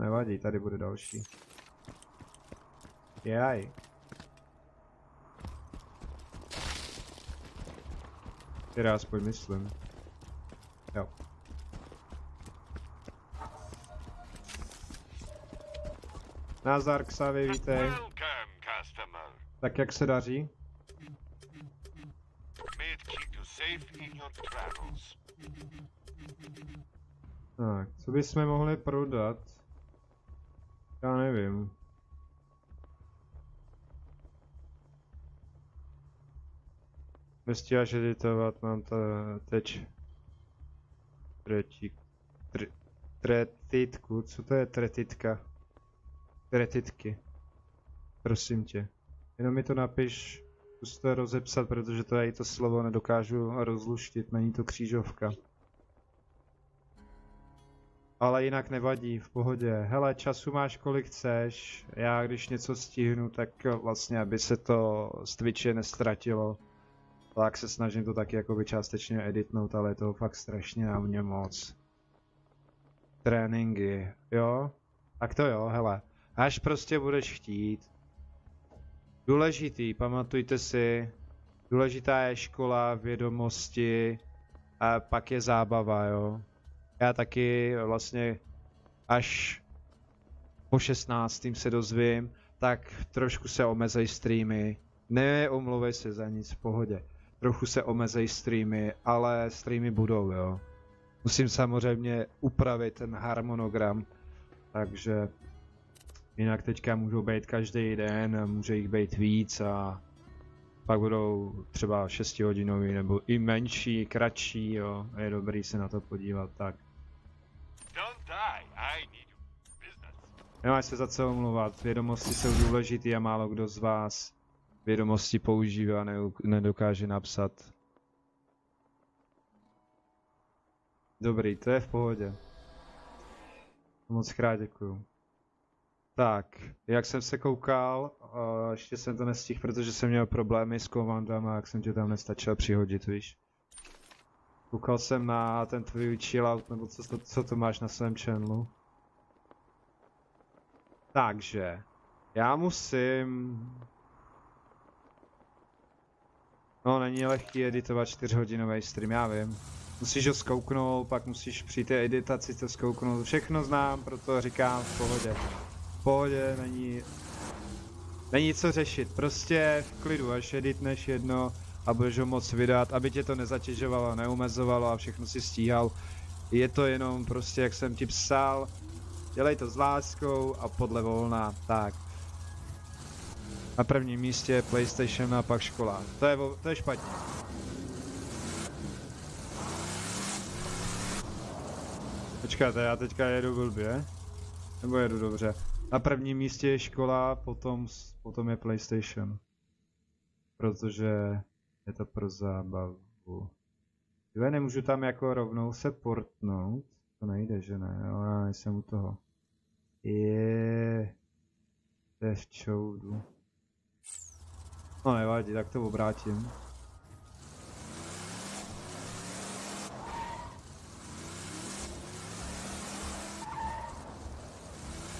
nevadí, tady bude další. Jaj. Teda aspoň myslím. Jo. Nazdar, Xavi, vítej. Tak jak se daří? Tak, co bychom mohli prodat? Já nevím. Nestíháš editovat, mám to teď. Tretitku, co to je tretitka? Tretitky. Prosím tě. Jenom mi to napiš, zkus to rozepsat, protože to já i to slovo nedokážu rozluštit, není to křížovka. Ale jinak nevadí, v pohodě. Hele, času máš kolik chceš, já když něco stihnu, tak vlastně, aby se to z Twitche nestratilo. Tak se snažím to taky jakoby částečně editnout, ale je toho fakt strašně na mě moc. Tréninky, jo? Tak to jo, hele. Až prostě budeš chtít. Důležitý, pamatujte si. Důležitá je škola, vědomosti a pak je zábava, jo? Já taky vlastně až po 16. se dozvím, tak trošku se omezej streamy. Neomlouvej se za nic, v pohodě. Trochu se omezej streamy, ale streamy budou, jo. Musím samozřejmě upravit ten harmonogram, takže jinak teďka můžou být každý den, může jich být víc a pak budou třeba 6hodinový nebo i menší, kratší, jo. Je dobrý se na to podívat, tak. Nemáš se za co omlouvat, vědomosti jsou důležitý a málo kdo z vás vědomosti používá, nedokáže napsat. Dobrý, to je v pohodě. Moc krát děkuju. Tak, jak jsem se koukal, ještě jsem to nestihl, protože jsem měl problémy s komandama, jak jsem tě tam nestačil přihodit, víš. Koukal jsem na ten tvůj chillout, nebo co to máš na svém channelu. Takže, já musím... No, není lehký editovat 4hodinový stream, já vím. Musíš ho zkouknout, pak musíš při té editaci to zkouknout. Všechno znám, proto říkám v pohodě. V pohodě není co řešit, prostě v klidu, až editneš jedno a budeš ho moc vydat, aby tě to nezatěžovalo, neumezovalo a všechno si stíhal. Je to jenom prostě, jak jsem ti psal, dělej to s láskou a podle volna, tak. Na prvním místě PlayStation a pak škola. To je špatně. Počkáte, já teďka jedu blbě? Nebo jedu dobře? Na prvním místě je škola, potom je PlayStation. Protože je to pro zábavu. Já nemůžu tam jako rovnou se portnout. To nejde, že ne? Jo, já nejsem u toho. To je v čoudu. No nevadí, tak to obrátím.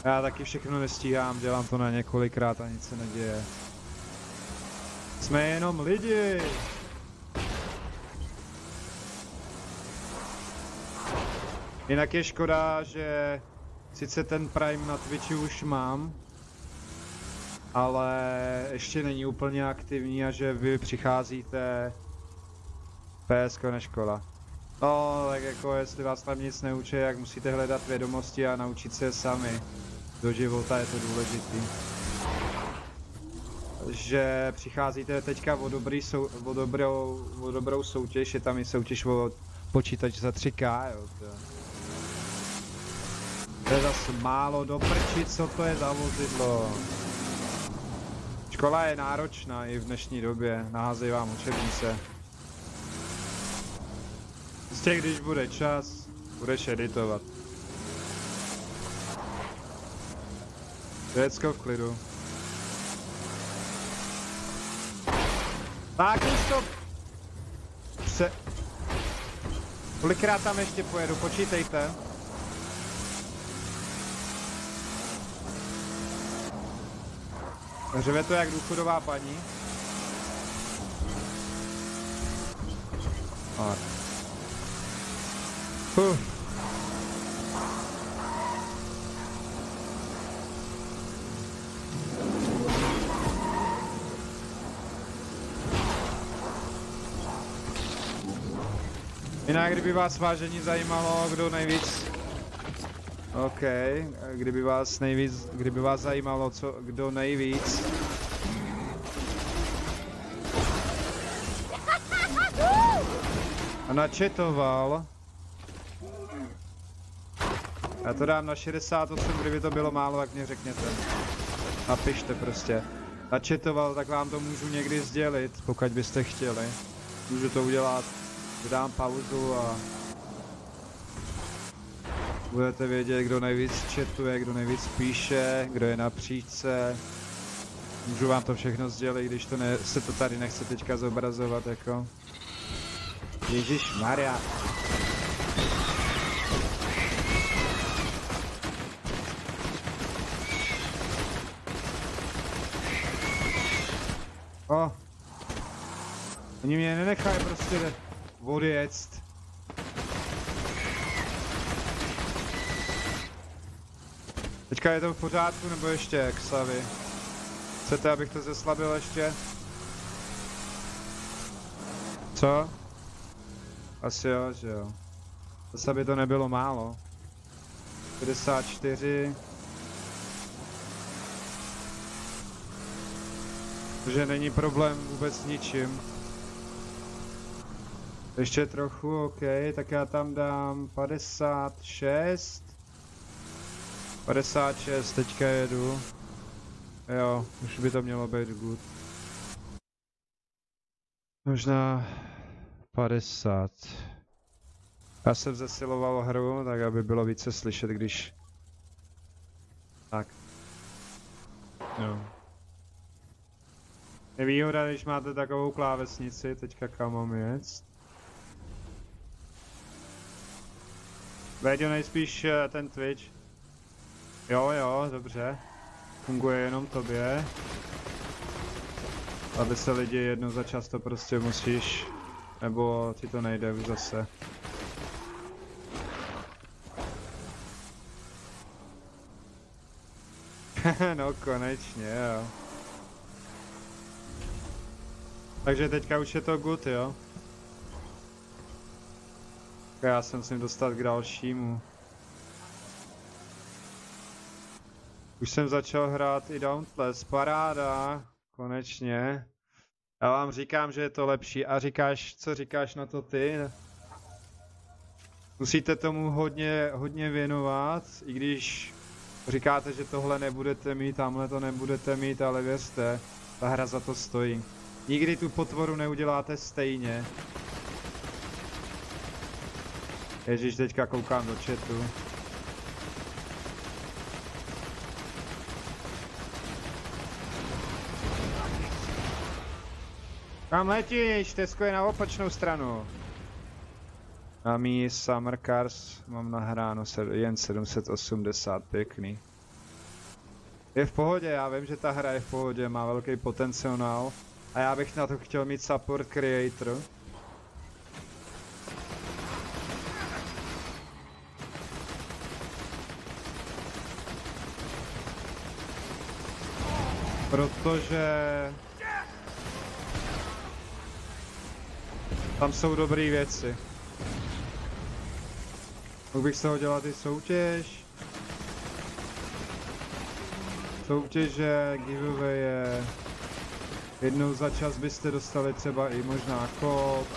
Já taky všechno nestíhám, dělám to na několikrát a nic se neděje. Jsme jenom lidi! Jinak je škoda, že sice ten Prime na Twitchi už mám, ale ještě není úplně aktivní a že vy přicházíte PSK na škola. No, tak jako jestli vás tam nic neučí, jak musíte hledat vědomosti a naučit se sami. Do života je to důležitý. Že přicházíte teďka o dobrou soutěž, je tam i soutěž o počítač za 3K, jo. To je zase málo do prči, co to je za vozidlo. Škola je náročná i v dnešní době, naházejí vám učebnice. Prostě když bude čas, budeš editovat. Věcko v klidu. Tak už to... Kolikrát tam ještě pojedu, počítejte. Řve to jak důchodová paní. Jinak, kdyby vás vážení zajímalo, kdo nejvíc... OK, kdyby vás zajímalo, kdo nejvíc... A načetoval... Já to dám na 68, kdyby to bylo málo, tak mě řekněte. Napište prostě. Načetoval, tak vám to můžu někdy sdělit, pokud byste chtěli. Můžu to udělat, dám pauzu a... budete vědět, kdo nejvíc chatuje, kdo nejvíc píše, kdo je na příčce. Můžu vám to všechno sdělit, když to se to tady nechce teďka zobrazovat jako. Ježišmarja. Oni mě nenechají prostě odjet. Teďka je to v pořádku, nebo ještě, Xavi? Chcete, abych to zeslabil ještě? Co? Asi jo, že jo. Zase by to nebylo málo. 54. Takže není problém vůbec s ničím. Ještě trochu, OK, tak já tam dám 56. 56, teďka jedu. Jo, už by to mělo být good. Možná 50. Já jsem zesiloval hru, tak aby bylo více slyšet, když... Tak. Jo. Je výhoda, když máte takovou klávesnici, teďka kam mám jet. Véďo, nejspíš ten Twitch. Jo, dobře. Funguje jenom tobě. Aby se lidi jednou za čas to prostě musíš, nebo ti to nejde už zase. No konečně, jo. Takže teďka už je to good, jo. Já se musím dostat k dalšímu. Už jsem začal hrát i Dauntless, paráda, konečně. Já vám říkám, že je to lepší. A co říkáš na to ty? Musíte tomu hodně věnovat, i když říkáte, že tohle nebudete mít, tamhle to nebudete mít, ale věřte, ta hra za to stojí. Nikdy tu potvoru neuděláte stejně. Ježíš, teďka koukám do chatu. Kam letíš? Tesko je na opačnou stranu. Na mý Summer Cars mám nahráno jen 780, pěkný. Je v pohodě, já vím, že ta hra je v pohodě, má velký potenciál. A já bych na to chtěl mít support creator. Protože... tam jsou dobré věci. Mohl bych se ho dělat i soutěž. Soutěže, giveaway je... jednou za čas byste dostali třeba i možná kód.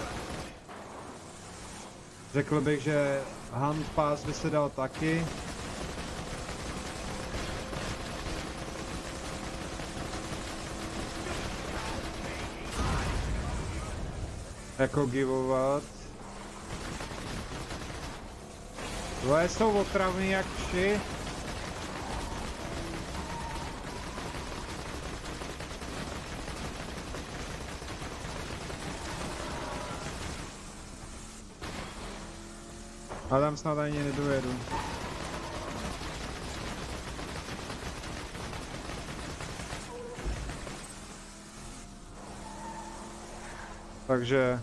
Řekl bych, že Hunt Pass by se dal taky. Jako giveovat. Tohle jsou otravný jak vši. A tam snad ani nedojedu. Takže,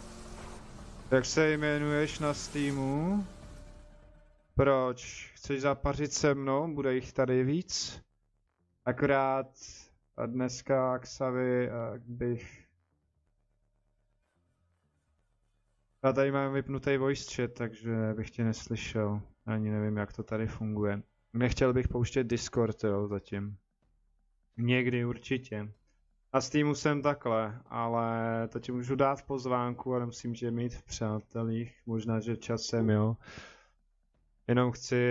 jak se jmenuješ na Steamu? Proč? Chceš zapařit se mnou? Bude jich tady víc? Akorát dneska Xavi bych... Já tady mám vypnutý voice chat, takže bych tě neslyšel. Ani nevím, jak to tady funguje. Nechtěl bych pouštět Discord, jo, zatím. Někdy určitě. Na Steamu jsem takhle, ale to ti můžu dát pozvánku a nemusím tě mít v přátelích. Možná, že časem, jo. Jenom chci...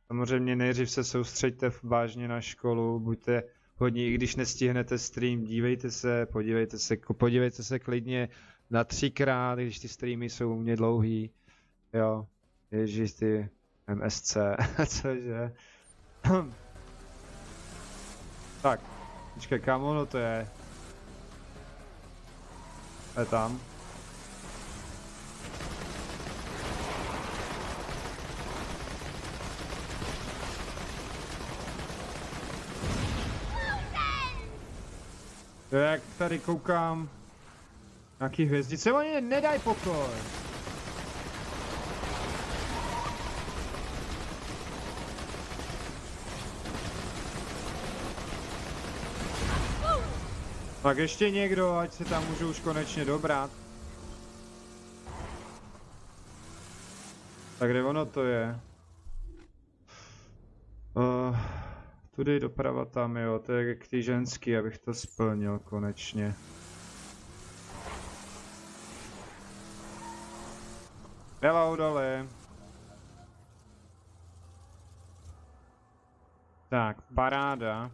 Samozřejmě nejdřív se soustřeďte vážně na školu, buďte hodní, i když nestihnete stream, dívejte se, podívejte se klidně na 3krát, když ty streamy jsou u mě dlouhý, jo, ježíš ty MSC, cože. Tak, počkej, kam ono to je? Je tam. Jak tady koukám, nějaký hvězdice, oni nedaj pokoj. Tak ještě někdo, ať se tam můžu už konečně dobrat. Tak kde ono to je? Tudy doprava tam, jo, to je k té ženský, abych to splnil konečně. Hello, dole. Tak, paráda.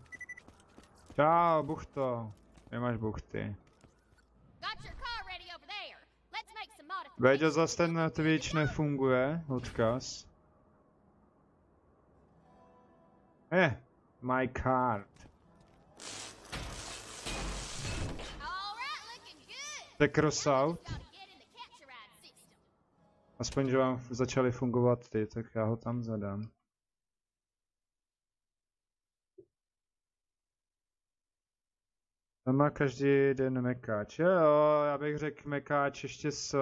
Čau, buchto. Nemáš buchty. Veďo, zase ten na Twitch nefunguje, odkaz. My card. Tak crossout. Aspoň, že vám začaly fungovat ty, tak já ho tam zadám. Tam má každý den mekáč. Jo, já bych řekl mekáč ještě s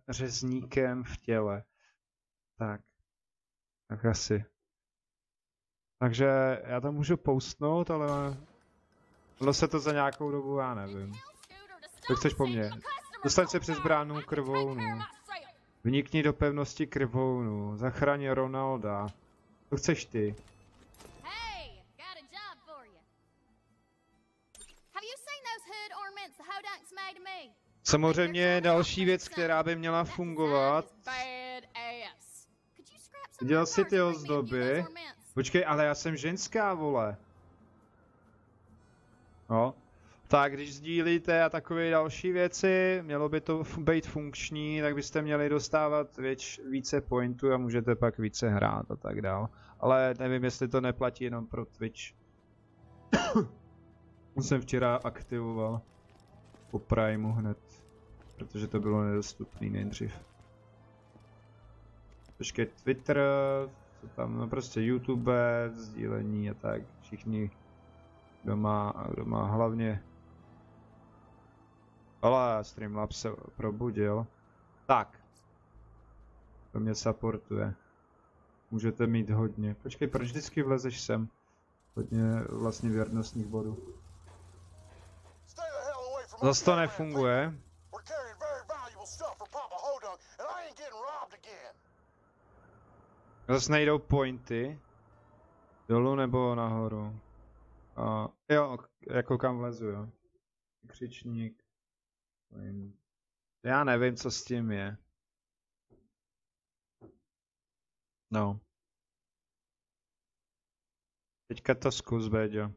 řezníkem v těle. Tak asi. Takže já to můžu postnout, ale ono se to za nějakou dobu, já nevím. Co chceš po mně? Dostaň se přes bránu krvounu. Vnikni do pevnosti krvounu. Zachraň Ronalda. Co chceš ty? Samozřejmě další věc, která by měla fungovat. Viděl jsi ty ozdoby? Počkej, ale já jsem ženská, vole. No. Tak, když sdílíte a takové další věci, mělo by to být funkční, tak byste měli dostávat více pointů a můžete pak více hrát a tak dál. Ale nevím, jestli to neplatí jenom pro Twitch. Jsem včera aktivoval po Primeu hned, protože to bylo nedostupné nejdřív. Počkej, Twitter, co tam, no prostě YouTube, sdílení a tak, všichni, kdo má hlavně. Ale Streamlabs se probudil. Tak. To mě supportuje. Můžete mít hodně. Počkej, proč vždycky vlezeš sem? Hodně vlastně věrnostních bodů. Zase to nefunguje. Zase nejdou pointy. Dolů nebo nahoru? Jo, jako kam vlezu, jo. Křičník. Já nevím, co s tím je. No. Teďka to zkus, Béďo.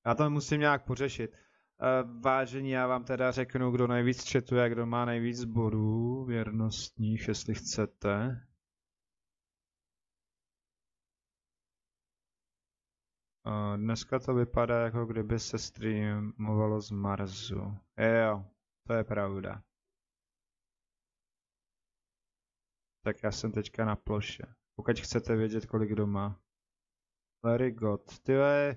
Já to musím nějak pořešit. Vážení, já vám teda řeknu, kdo nejvíc četuje a kdo má nejvíc bodů věrnostních, jestli chcete. Dneska to vypadá, jako kdyby se streamovalo z Marsu. Jo, to je pravda. Tak já jsem teďka na ploše. Pokud chcete vědět, kolik kdo má. Very good. Tyhle...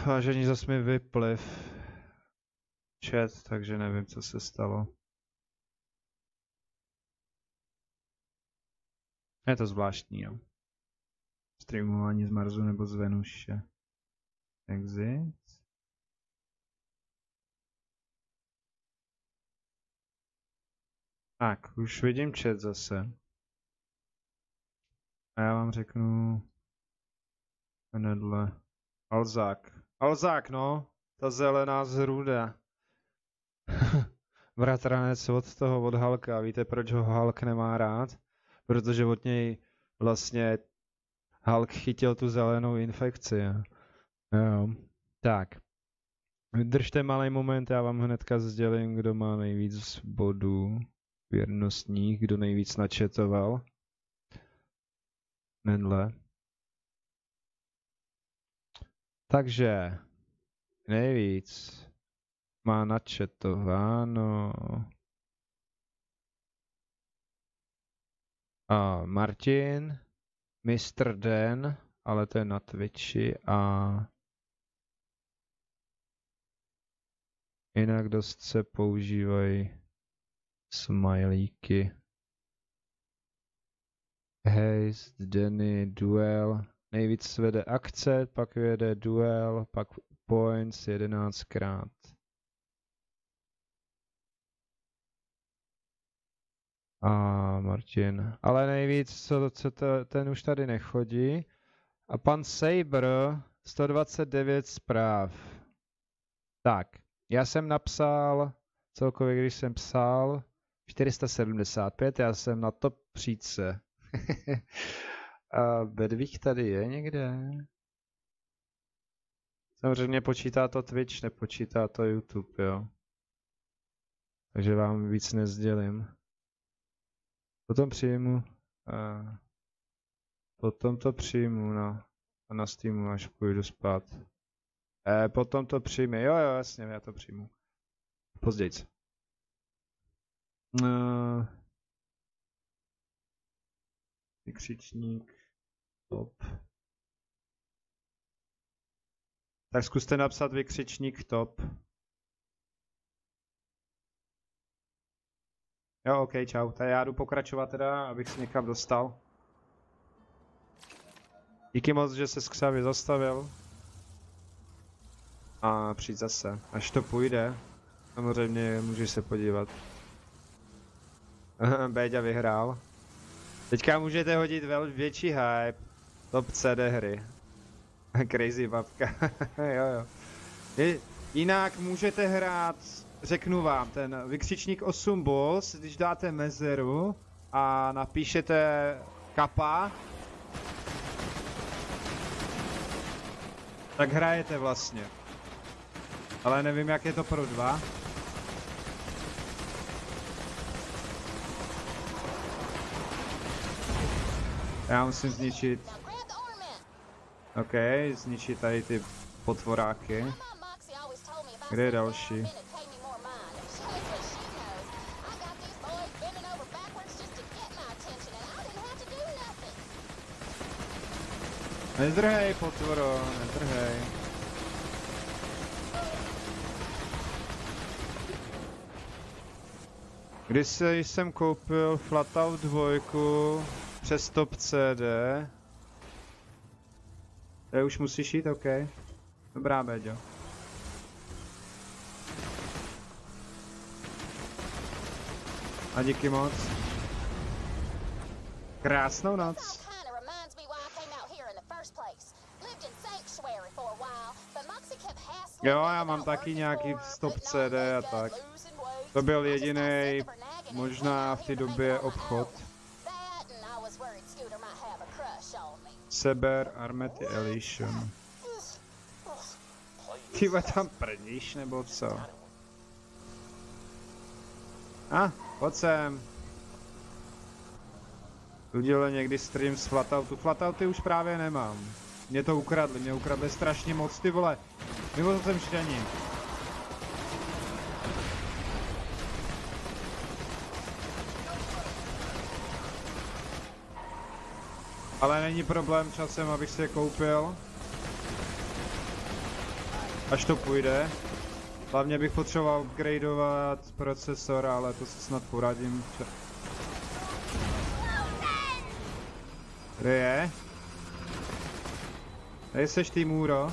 Vážení, zas mi vypliv chat, takže nevím, co se stalo. Je to zvláštní, jo. Streamování z Marsu nebo z Venuše. Exit. Tak, už vidím chat zase. A já vám řeknu... Nedle. Alzák. Alzák, no! Ta zelená zrůda. Bratranec od Halka. Víte, proč ho Hulk nemá rád? Protože od něj vlastně Hulk chytil tu zelenou infekci. Jo. Tak. Vydržte malý moment, já vám hnedka sdělím, kdo má nejvíc bodů věrnostních, kdo nejvíc načetoval. Nedle. Takže nejvíc má načetováno Martin, Mr. Dan, ale to je na Twitchi a jinak dost se používají smajlíky. Haste, Danny, Duel. Nejvíc vede akce, pak vede Duel, pak points 11krát. A Martin. Ale nejvíc, ten už tady nechodí. A pan Saber, 129 zpráv. Tak, já jsem napsal, celkově když jsem psal, 475, já jsem na top příčce. A Bedvík tady je někde? Samozřejmě počítá to Twitch, nepočítá to YouTube, jo. Takže vám víc nezdělím. Potom přijmu, potom to přijmu na Steamu, až půjdu spát. Potom to přijme, jo, jasně, já to přijmu. Pozdějc. Vykřičník, top. Tak zkuste napsat vykřičník top. Jo, ok, čau. Tak já jdu pokračovat teda, abych se někam dostal. Díky moc, že se z Xavy zastavil. A přijď zase, až to půjde. Samozřejmě můžeš se podívat. Béďa vyhrál. Teďka můžete hodit větší hype. Top CD hry. Crazy babka. Jo. Jinak můžete hrát, řeknu vám, ten vykřičník 8 balls, když dáte mezeru a napíšete kappa, tak hrajete vlastně. Ale nevím, jak je to pro 2. Já musím zničit. OK, zničit tady ty potvoráky. Kde je další? Nezdrhej, potvoro, nezdrhej. Když jsem koupil Flatout 2 přes Top CD. Už musíš jít, OK. Dobrá, Béďo. A díky moc. Krásnou noc. Jo, já mám taky nějaký Stop CD a tak. To byl jediný, možná v té době obchod. Seber Armety Elision. Tyhle tam prdíš, nebo co? Pojď sem. Udělal někdy stream z Flatoutu. Flatouty už právě nemám. Mě to ukradli, mě ukradli strašně moc, ty vole. Vyvozil jsem štění. Ale není problém časem, abych si je koupil. Až to půjde. Hlavně bych potřeboval upgradeovat procesor, ale to si snad poradím. Kde je? Tady seš ty, Můro?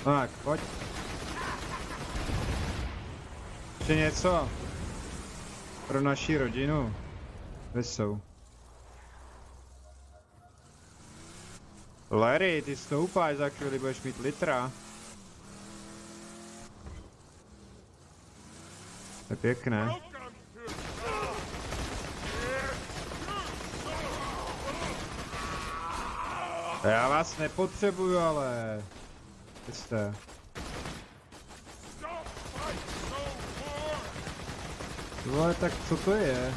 Tak, pojď. Ještě něco? Pro naši rodinu. Kde jsou? Larry, ty stoupáš, za chvíli budeš mít litra. To je pěkné. Já vás nepotřebuju, ale... Kde jste? Vole, tak co to je?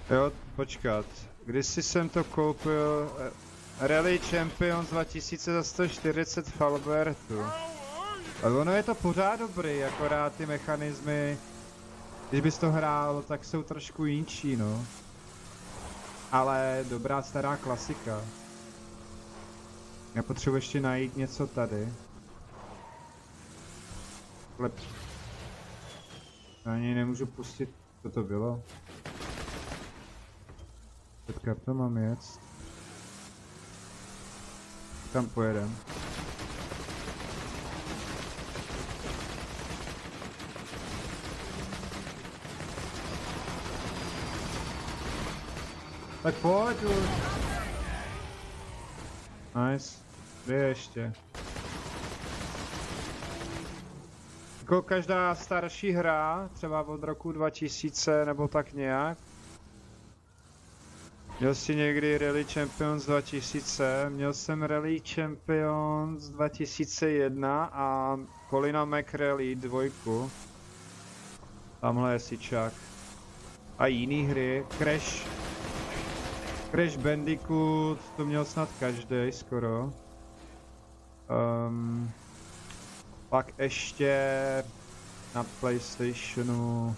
Jo, počkat. Kdysi jsem to koupil... Rally Champions 2000 za 140 Falbertu. Ale ono je to pořád dobrý, akorát ty mechanismy... Když bys to hrál, tak jsou trošku jinčí, no. Ale dobrá stará klasika. Já potřebuji ještě najít něco tady. Lep. Já ani nemůžu pustit, co to bylo. Teďka to mám jet. Tam pojedem. Tak pojď už. Nice. Kde je ještě? Jako každá starší hra, třeba od roku 2000 nebo tak nějak. Měl jsi někdy Rally Champions 2000, měl jsem Rally Champions 2001 a Colina McRae 2. Tamhle je sičák. A jiný hry, Crash Bandicoot, to měl snad každý skoro. Pak ještě na PlayStationu,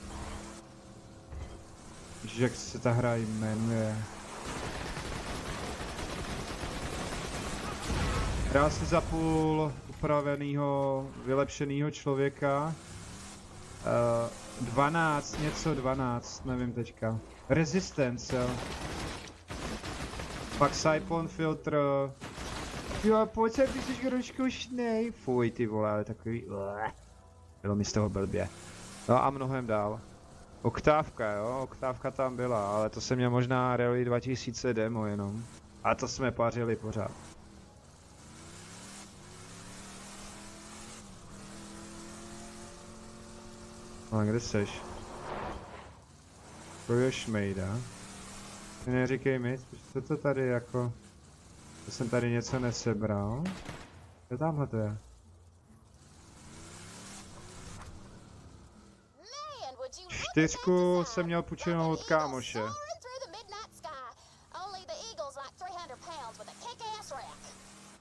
jak se ta hra jmenuje. Hrál si za půl upravenýho, vylepšenýho člověka. 12, nevím teďka. Resistance, jo. Pak Siphon Filter. Jo, pojď se, ty jsi groškošnej. Fuj, ty vole, ale takový... Bylo mi z toho blbě. No a mnohem dál. Oktávka, jo, Oktávka tam byla, ale to jsem měl možná Rally 2000 demo jenom. A to jsme pařili pořád. No a kde seš? To je šmejda. Ty neříkej mi, co to tady jako... To jsem tady něco nesebral. Co tamhle to je? Čtyřku jsem měl půjčenou od kámoše.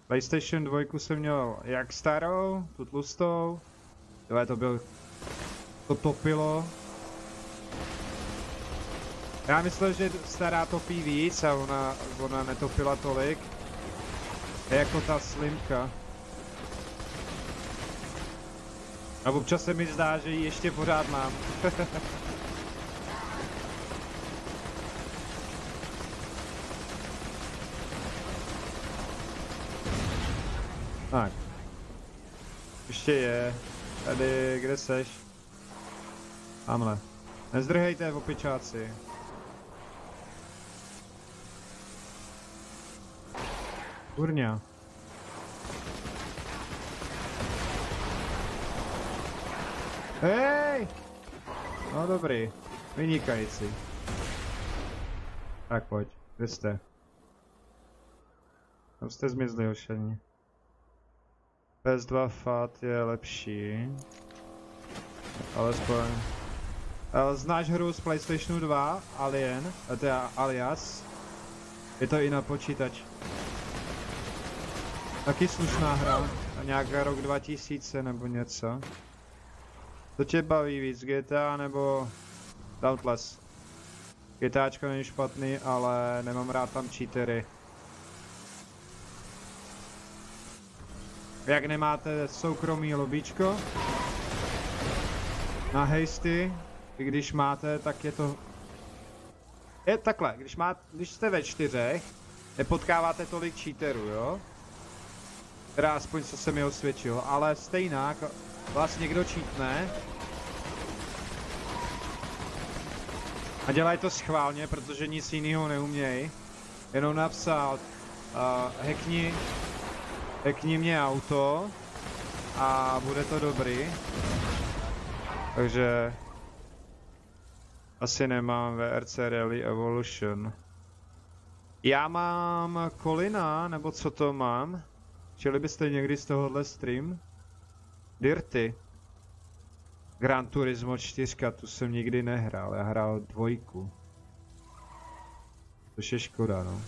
PlayStation 2 jsem měl jak starou, tu tlustou. Tohle to byl... To topilo. Já myslel, že stará topí víc a ona netopila tolik. Je jako ta slimka. A občas se mi zdá, že ji ještě pořád mám. Tak. Ještě je. Tady, kde seš? Tamhle. Nezdrhejte, opičáci. Kurňa. Hej! No dobrý. Vynikající. Tak pojď. Kde jste? Tam jste zmizli ošení. PS2 FAT je lepší. Alespoň. Znáš hru z PlayStationu 2? Alien? To je Alias? Je to i na počítač. Taky slušná hra. A nějaká rok 2000 nebo něco. To tě baví víc, GTA nebo Dauntless? GTAčko není špatný, ale nemám rád tam cheatery. Jak nemáte soukromý lobíčko na hasty, i když máte, tak je to... Je takhle, když jste ve 4, nepotkáváte tolik cheaterů, jo? Teda aspoň co se mi osvědčilo, ale stejnak vás někdo cheatne a dělají to schválně, protože nic jiného neumějí. Jenom napsal hackni mě auto a bude to dobrý. Takže asi nemám VRC Rally Evolution. Já mám Colina, nebo co to mám? Chtěli byste někdy z tohohle stream? Dirty. Gran Turismo 4, tu jsem nikdy nehrál, já hrál 2. Což je škoda, no.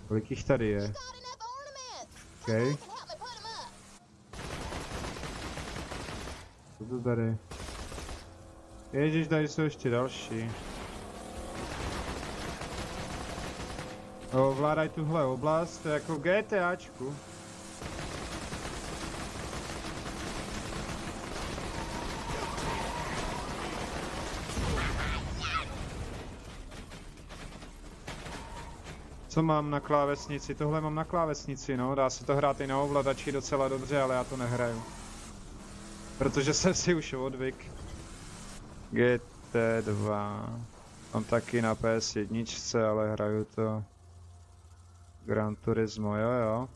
Kolik jich tady je? OK. Co to tady? Ježiš, tady jsou ještě další. Ovládaj tuhle oblast, to je jako v GTAčku. Co mám na klávesnici? Tohle mám na klávesnici, no. Dá se to hrát i na ovladači docela dobře, ale já to nehraju. Protože jsem si už odvyk. GT2. Mám taky na PS1, ale hraju to. Gran Turismo, jo.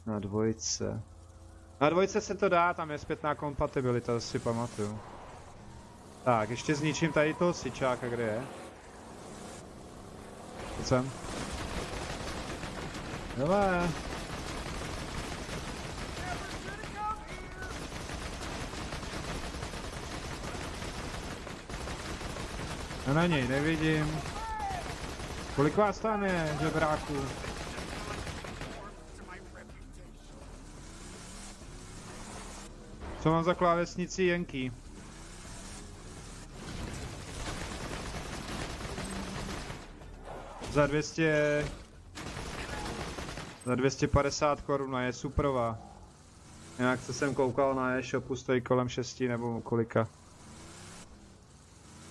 Na 2. Na 2 se to dá, tam je zpětná kompatibilita, to si pamatuju. Tak, ještě zničím tady toho sičáka, kde je. Pojď sem. Hele. Já na něj nevidím. Kolik vás tam je, žebráků? Co mám za klávesnici Jenky? Za 250 korun je suprová. Jinak co jsem koukal na e-shopu, stojí kolem 6 nebo kolika.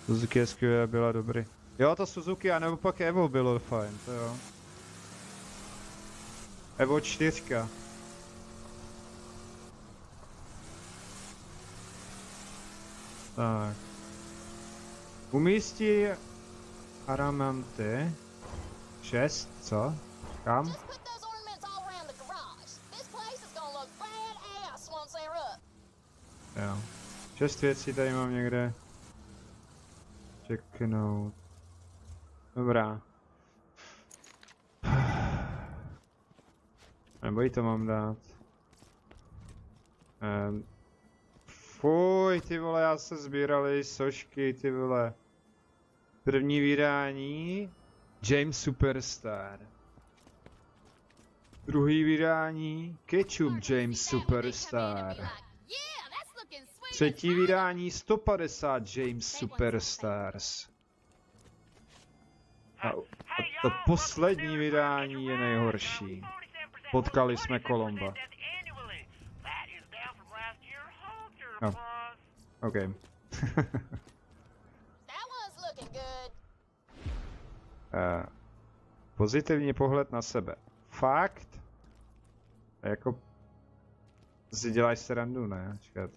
Suzuki SQ byla dobrý. Jo, to Suzuki, a nebo pak Evo bylo fajn, to jo. Evo 4. Tak. Umístí aramanty. 6, co? Kam? Jo. 6 věcí tady mám někde. Checknout. Dobrá. Nebo jí to mám dát. Fuj, ty vole, já se sbírali sošky, ty vole. První vydání. James Superstar. Druhý vydání. Ketchup James Superstar. Třetí vydání 150 James Superstars. A to poslední vydání je nejhorší. Potkali jsme Kolomba. No. OK. Pozitivní pohled na sebe. Fakt? Jako... Si děláš srandu, ne? Čekat.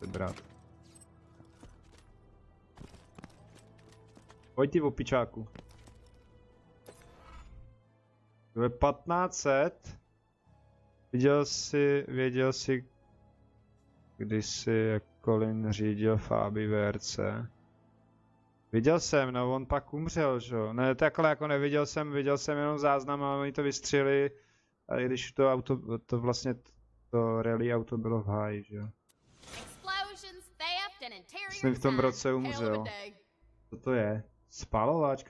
Brát. Pojď ty opičáku. To je 1500. Věděl jsi, když jsi jak Colin řídil Fabi VRC. Viděl jsem, no on pak umřel, že jo. Ne, takhle jako neviděl jsem, viděl jsem jenom záznam a oni to vystřelili. A když to auto, to vlastně to rally auto bylo v háji, že jo. Myslím v tom roce umřel. Co to je? Spalovač,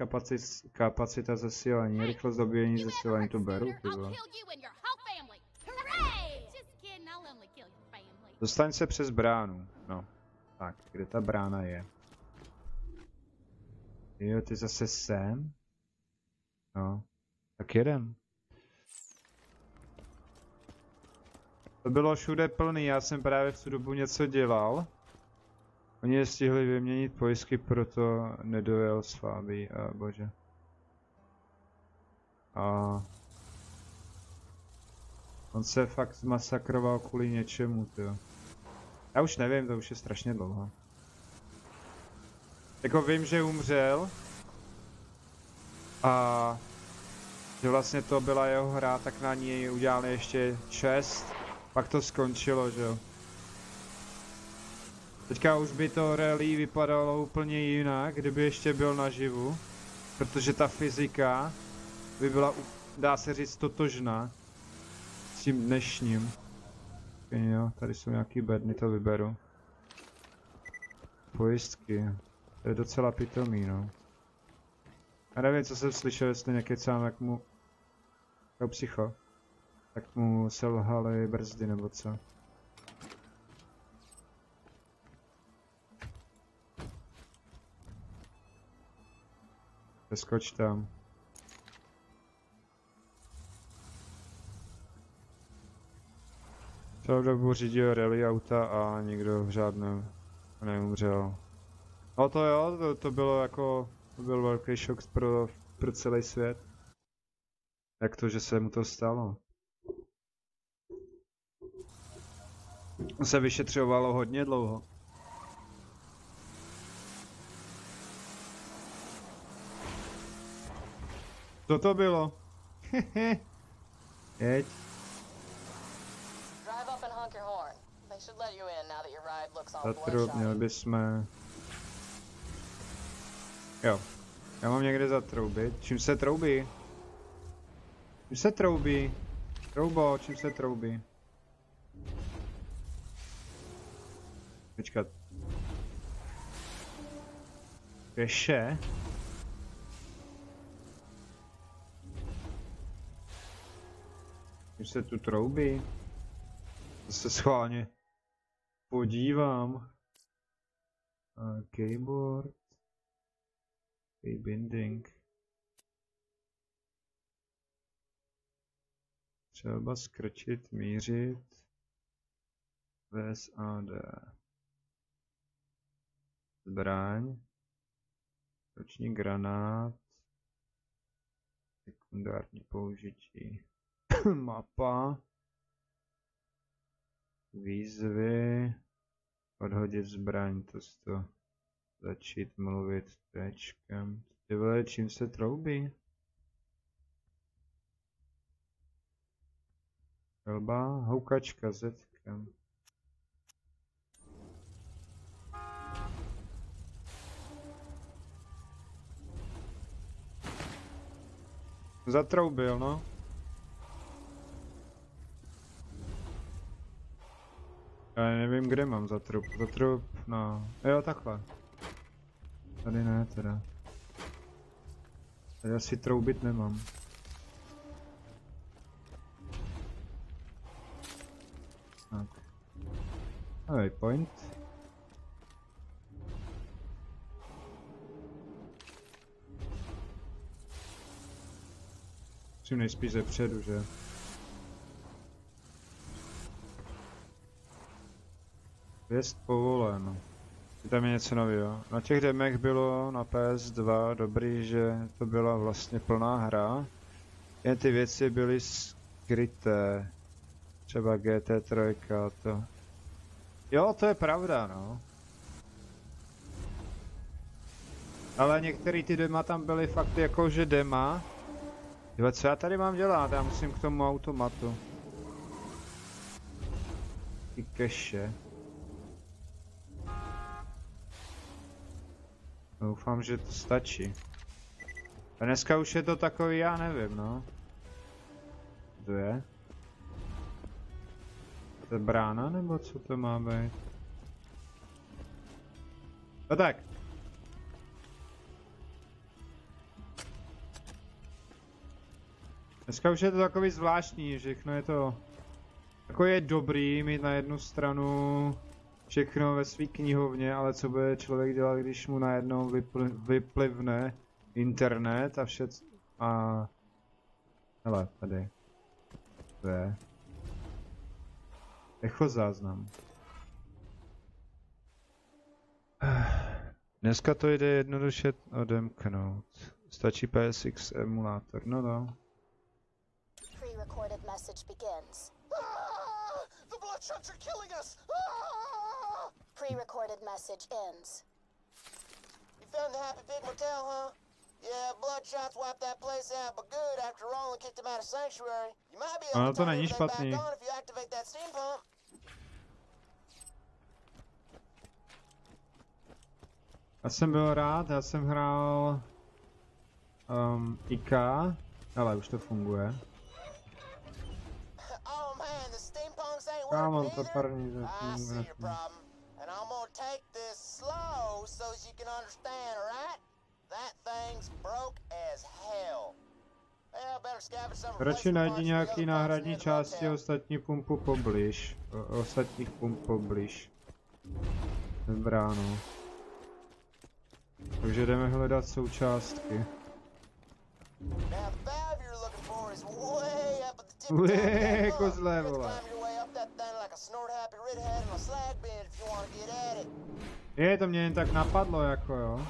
kapacita zesílení, rychlost dobíjení zesílení, to beru, ty vole. Dostaň se přes bránu, no. Tak, kde ta brána je? Jo, ty zase sem? No, tak jedem. To bylo všude plný, já jsem právě v tu dobu něco dělal. Oni stihli vyměnit pojistky, proto nedojel s Fábí, bože. A on se fakt zmasakroval kvůli něčemu, tyjo. Já už nevím, to už je strašně dlouho. Jako vím, že umřel. A že vlastně to byla jeho hra, tak na ní udělali ještě 6. Pak to skončilo, že jo. Teďka už by to rally vypadalo úplně jinak, kdyby ještě byl naživu. Protože ta fyzika by byla, dá se říct, totožná s tím dnešním. Okay, jo, tady jsou nějaký bedny, to vyberu. Pojistky. To je docela pitomý, no. Já nevím, co jsem slyšel, jestli nekecám, jak mu... jako psycho. Tak mu selhaly brzdy, nebo co. Přeskoč tam. Celou dobu řídil rally auta a nikdo v žádném neumřel. No to jo, to bylo jako... To byl velký šok pro celý svět. Jak to, že se mu to stalo? Se vyšetřovalo hodně dlouho. Co to bylo? Jeď. Zatrup, měli bychom... Jo. Já mám někde zatroubit. Čím se troubí? Čím se troubí? Troubo, čím se troubí? Počkat. Keše? Čím se tu troubí? Se schválně podívám. Keyboard. Binding. Třeba skrčit, mířit. VSAD. Zbraň. Roční granát. Sekundární použití. Mapa. Výzvy. Odhodit zbraň, to začít mluvit tečkem. Ty vole, čím se troubí? Velba, houkačka zetkem. Zatroubil, no. Já nevím, kde mám zatrup. Zatrup, no. Jo, takhle. Tady ne, teda. Tady asi troubit nemám. Tak. Waypoint. Musím nejspíš zepředu, že? Vjezd povolen. Tam je něco nového. Na těch demech bylo na PS2 dobrý, že to byla vlastně plná hra. Jen ty věci byly skryté. Třeba GT3 to. Jo, to je pravda, no. Ale některé ty dema tam byly fakt jakože dema. Jo, co já tady mám dělat? Já musím k tomu automatu. Ty keše. Doufám, že to stačí. A dneska už je to takový, já nevím, no. To je? To je brána, nebo co to má být? No tak. Dneska už je to takový zvláštní, všechno je to... Jako je dobrý mít na jednu stranu všechno ve své knihovně, ale co bude člověk dělat, když mu najednou vyplivne internet a vše... A... Hele, tady. To je... Echo záznam. Dneska to jde jednoduše odemknout. Stačí PSX emulátor, no. Pre-recorded message begins. The Bloodshots are killing us! Pre-recorded message ends. You found the Happy Pig Motel, huh? Yeah, Bloodshots wiped that place out, but good after Roland kicked him out of Sanctuary. You might be able to turn everything back on if you activate that steam pump. Já jsem byl rád, já jsem hrál IK, ale už to funguje. Oh man, the steam pumps ain't Já mám working to either. parní I see your problem, and I'm gonna take this slow so as you can understand, alright? That thing's broke as hell. Well, better scavenge some Radši replacement najdi parts from the nějaký other pumps náhradní near the části motel. ostatní pumpu poblíž. Ostatních pump poblíž. Bránu. Takže jdeme hledat součástky. Now the valve you're looking for is way up at the tip of Way, town. Yeah, look, kozle, you have to vole. climb your way up that thing like a snort happy redhead on a slag bin if you want to get at it. To mě jen tak napadlo, jako jo.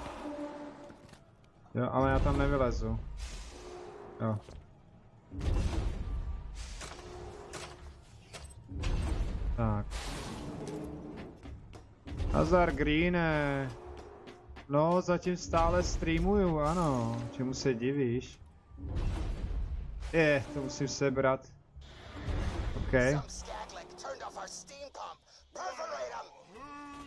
Jo, ale já tam nevylezu. Jo. Tak. Nazdar, Greene. No, zatím stále streamuju, ano. Čemu se divíš? To musím sebrat. OK. Some scaglick turned off our steam pump. Perforate 'em.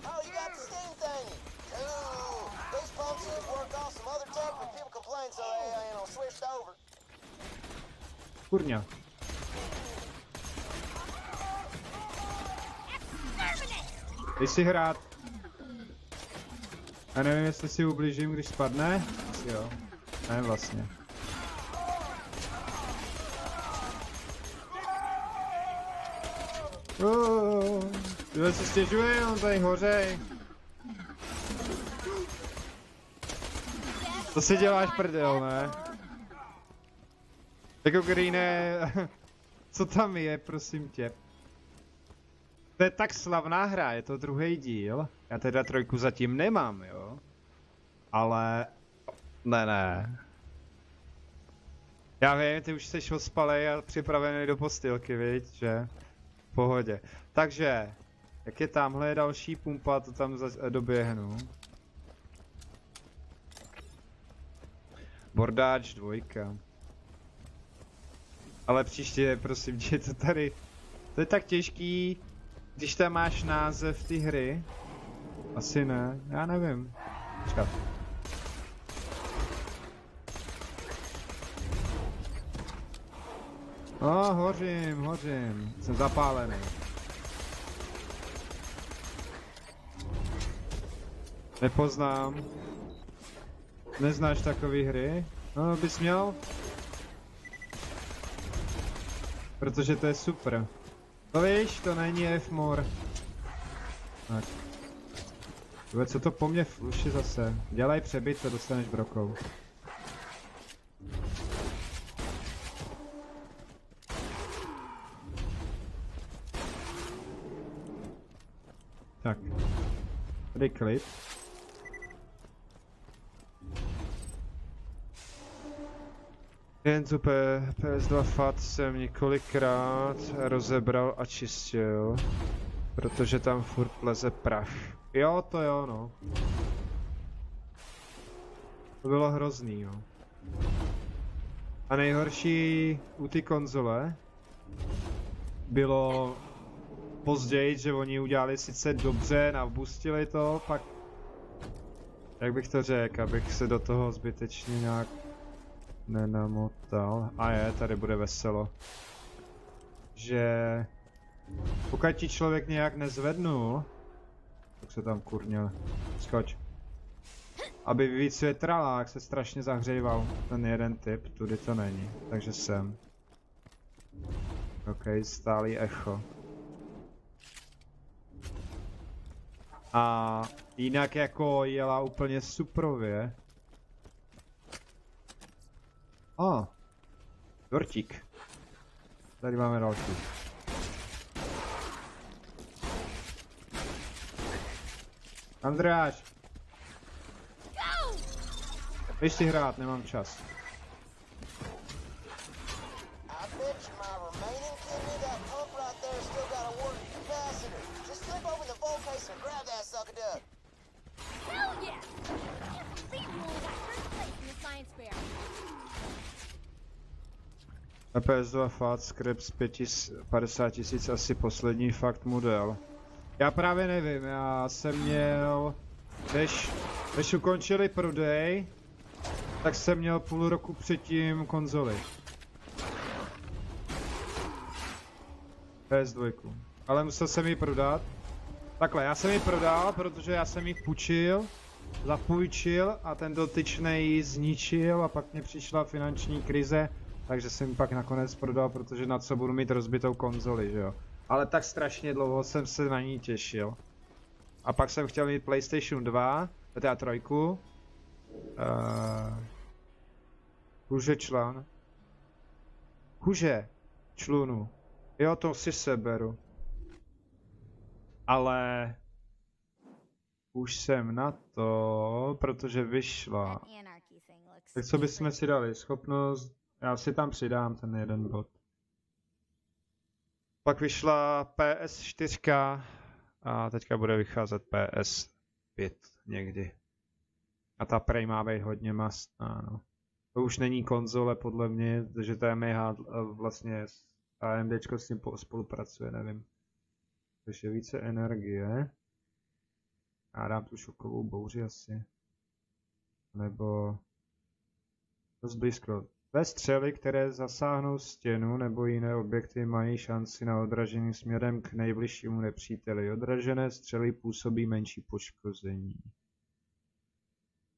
Oh, you got the steam thing. Cool. These pumps seem to work off some other tech, but people complain, so they, switched over. Kurňa. Jdeš si hrát. Já nevím, jestli si ublížím, když spadne. Asi jo. Ne, vlastně. Tyhle si stěžuje, on tady hořej. To si děláš prdel, ne? Jako Greene, co tam je, prosím tě? To je tak slavná hra, je to druhý díl. Já teda 3 zatím nemám, jo. Ale... Ne. Já vím, ty už jsi ospalej a připravený do postýlky, viď, že? V pohodě. Takže, jak je tamhle další pumpa, to tam doběhnu. Bordáč 2. Ale příště, prosím tě, to tady... To je tak těžký, když tam máš název ty hry. Asi ne, já nevím. Počkat. Hořím. Jsem zapálený. Nepoznám. Neznáš takové hry? No, bys měl? Protože to je super. To víš, to není F-more. Tak. Co to po mně fluši zase? Dělej přebyt, to dostaneš brokou. Tak. Tady klid. Jen tu PS2 FAT jsem několikrát rozebral a čistil, protože tam furt leze prach. Jo, to jo, no. To bylo hrozný, jo. A nejhorší u ty konzole bylo později, že oni udělali sice dobře, nabustili to, pak... Jak bych to řekl, abych se do toho zbytečně nějak nenamotal. A tady bude veselo. Že Pokud ti člověk nějak nezvednul, tak se tam kurnil. Skoč. Aby víc větralák se strašně zahříval. Ten jeden typ, tudy to není. Takže sem. OK, stálý echo. A jinak jako jela úplně suprově. Dortík. Tady máme další. Andreáš! Běž si hrát, nemám čas. I bet you my remaining kidney, that pump right there, still got a working capacitor. Just flip open the bolt case and grab that sucker duck. Hell yeah! Can't believe you only got first place in the science fair. PS2 FAT script z 50 000 asi poslední fakt model. Já právě nevím, já jsem měl, než ukončili prodej, tak jsem měl půl roku předtím konzoli. PS2. Ale musel jsem ji prodat. Takhle, já jsem ji prodal, protože já jsem ji půjčil, zapůjčil a ten dotyčnej ji zničil a pak mě přišla finanční krize, takže jsem ji pak nakonec prodal, protože na co budu mít rozbitou konzoli, že jo. Ale tak strašně dlouho jsem se na ní těšil. A pak jsem chtěl mít PlayStation 2, teda 3. Kůže člán. Kůže člunu. Jo, to si seberu. Ale už jsem na to, protože vyšla. Tak co bychom si dali? Schopnost, já si tam přidám ten jeden bod. Pak vyšla PS4 a teďka bude vycházet PS5 někdy. A ta prej má být hodně mastná, no. To už není konzole podle mě, že TMH vlastně s AMDčko s tím spolupracuje, nevím. Takže více energie. Já dám tu šokovou bouři asi. Nebo dost blízko. Tvé střely, které zasáhnou stěnu nebo jiné objekty, mají šanci na odražení směrem k nejbližšímu nepříteli. Odražené střely působí menší poškození.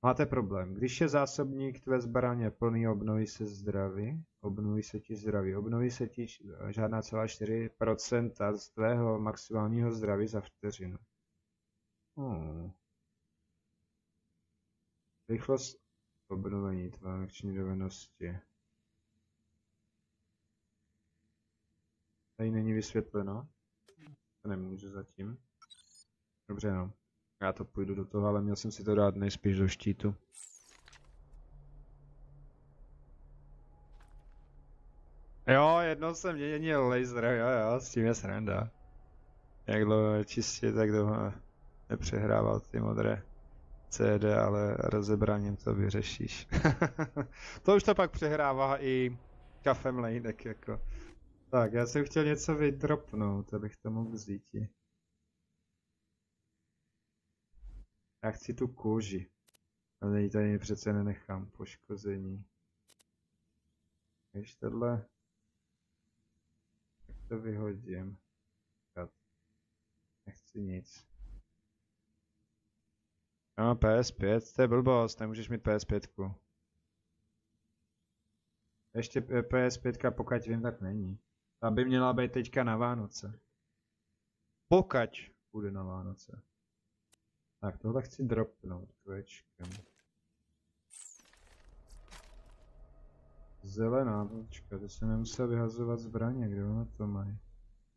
Máte problém. Když je zásobník tvé zbraně plný, obnoví se zdraví. Obnoví se ti zdraví. Obnoví se ti žádná celá 4% z tvého maximálního zdraví za vteřinu. Rychlost obnovení tvé akční dovednosti. Tady není vysvětleno. To nemůžu zatím. Dobře, no. Já to půjdu do toho, ale měl jsem si to dát nejspíš do štítu. Jo, jednou jsem měnil laser, jo, s tím je sranda. Jak dlouho čistě, tak dlouho nepřehrával ty modré CD, ale rozebráním to vyřešíš. To už to pak přehrává i kafem lejnek, jako. Tak, já jsem chtěl něco vydropnout, abych to mohl vzít. Já chci tu kůži. Ale tady přece nenechám poškození. Když tohle... Tak to vyhodím. Nechci nic. No, PS5, to je blbost, nemůžeš mít PS5. Ještě PS5, pokud vím, tak není. Ta by měla být teďka na Vánoce. Pokud bude na Vánoce. Tak, tohle chci dropnout, kvečkem. Zelená, počkat, to jsem nemusel vyhazovat zbraně, kde ono to mají?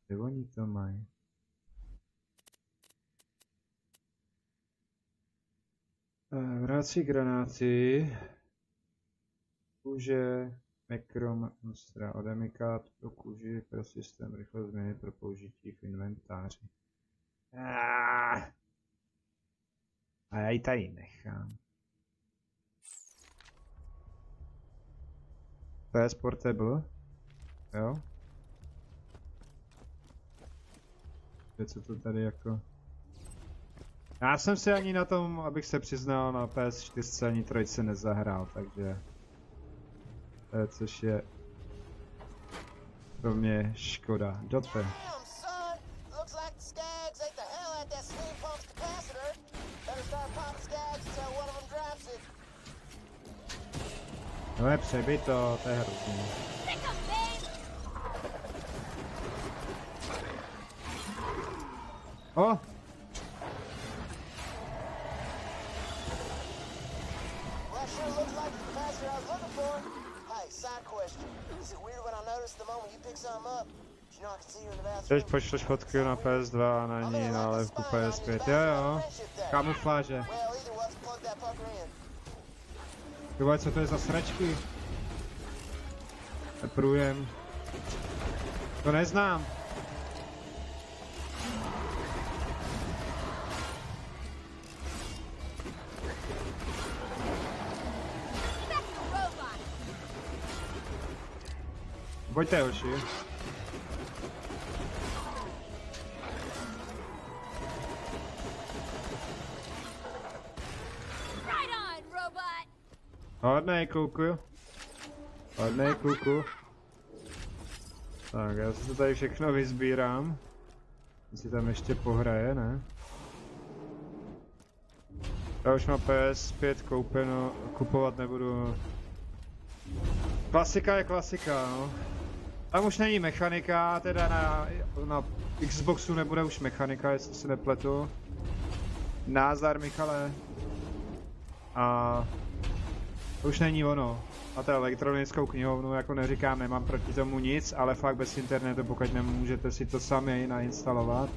Kde oni to mají? Vrací granáty. Kůže, Mikrom, Nostra, odemikát pro kůži pro systém rychle změny pro použití v inventáři. A já ji tady nechám. PS Portable. Jo? Co to tady jako... Já jsem si ani na tom, abych se přiznal, na PS4 ani 3 nezahrál, takže... Což je... pro mě škoda. Dope. Damn, son! No je přebyto, to je hrozný. Sick 'em, babe! O! Well, that sure looks like the capacitor I was looking for. Hey, side question. Is it weird when I notice the moment you pick something up? Do you know I can see you in the bathroom? Teď pošleš fotku na PS2 a na ní nálevku PS5, jo. Kamufláže. Well, either way, let's plug that fucker in. Ty vole, co to je za sračky? Průjem. To neznám. That's the robot! Pojďte, hoši. Right on, robot! Hodnej, kluku. Hodnej, kluku. Tak, já si to tady všechno vysbírám. Si tam ještě pohraje, ne? Já už mám PS5 koupeno, kupovat nebudu. Klasika je klasika, no. Tam už není mechanika, teda na Xboxu nebude už mechanika, jestli se nepletu. Názdar, Michale. A to už není ono. A to elektronickou knihovnu, jako neříkám, nemám proti tomu nic, ale fakt bez internetu, pokud nemůžete si to sami nainstalovat.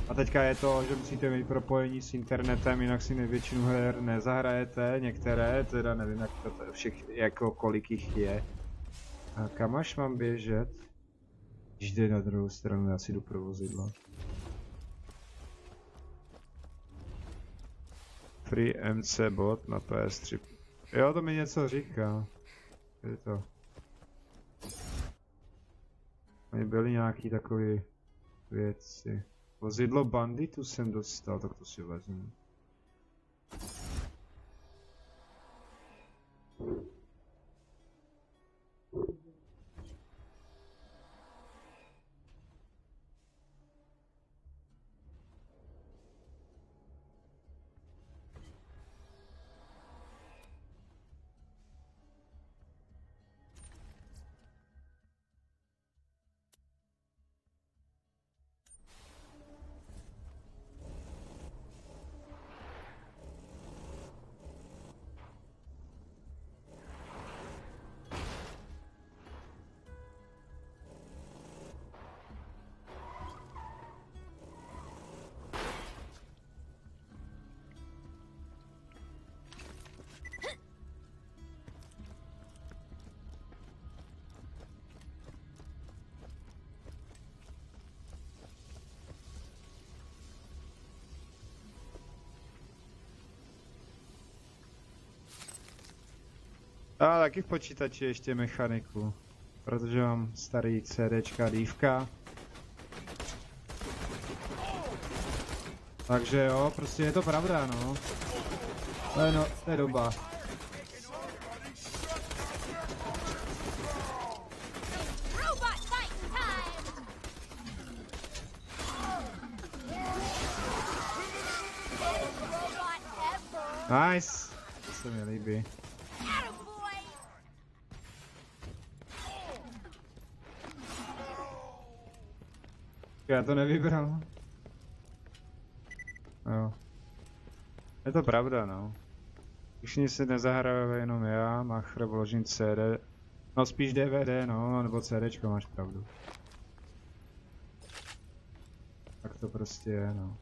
A teďka je to, že musíte mít propojení s internetem, jinak si většinu her nezahrajete, některé, teda nevím, jak to všech, jako kolik jich je. A kam až mám běžet? Když jde na druhou stranu, já si jdu pro vozidlo. Free MC bot na PS3. Jo, to mi něco říká. Je to. Oni byly nějaký takové věci. Vozidlo banditu jsem dostal, tak to si vezmu. A taky v počítači ještě mechaniku, protože mám starý CDčka, dívka. Takže jo, prostě je to pravda, no. To je doba. Robot fight time! Best robot ever! Nice! To se mi líbí. Attaboy! Já to nevybral. Jo. Je to pravda, no. Všichni si nezahrajou, jenom já, Machr, vložím CD. No spíš DVD, no, nebo CDčko, máš pravdu. Tak to prostě je, no.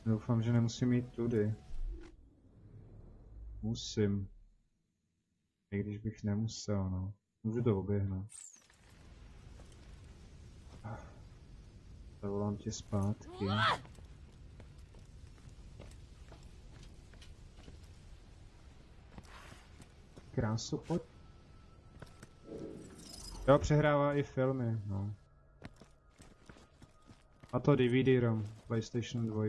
Doufám, že nemusím jít tudy. Musím. I když bych nemusel, no. Můžu to oběhnout. Zavolám tě zpátky. Krásu, pojď. Jo, přehrává i filmy, no. A to DVD-ROM, PlayStation 2.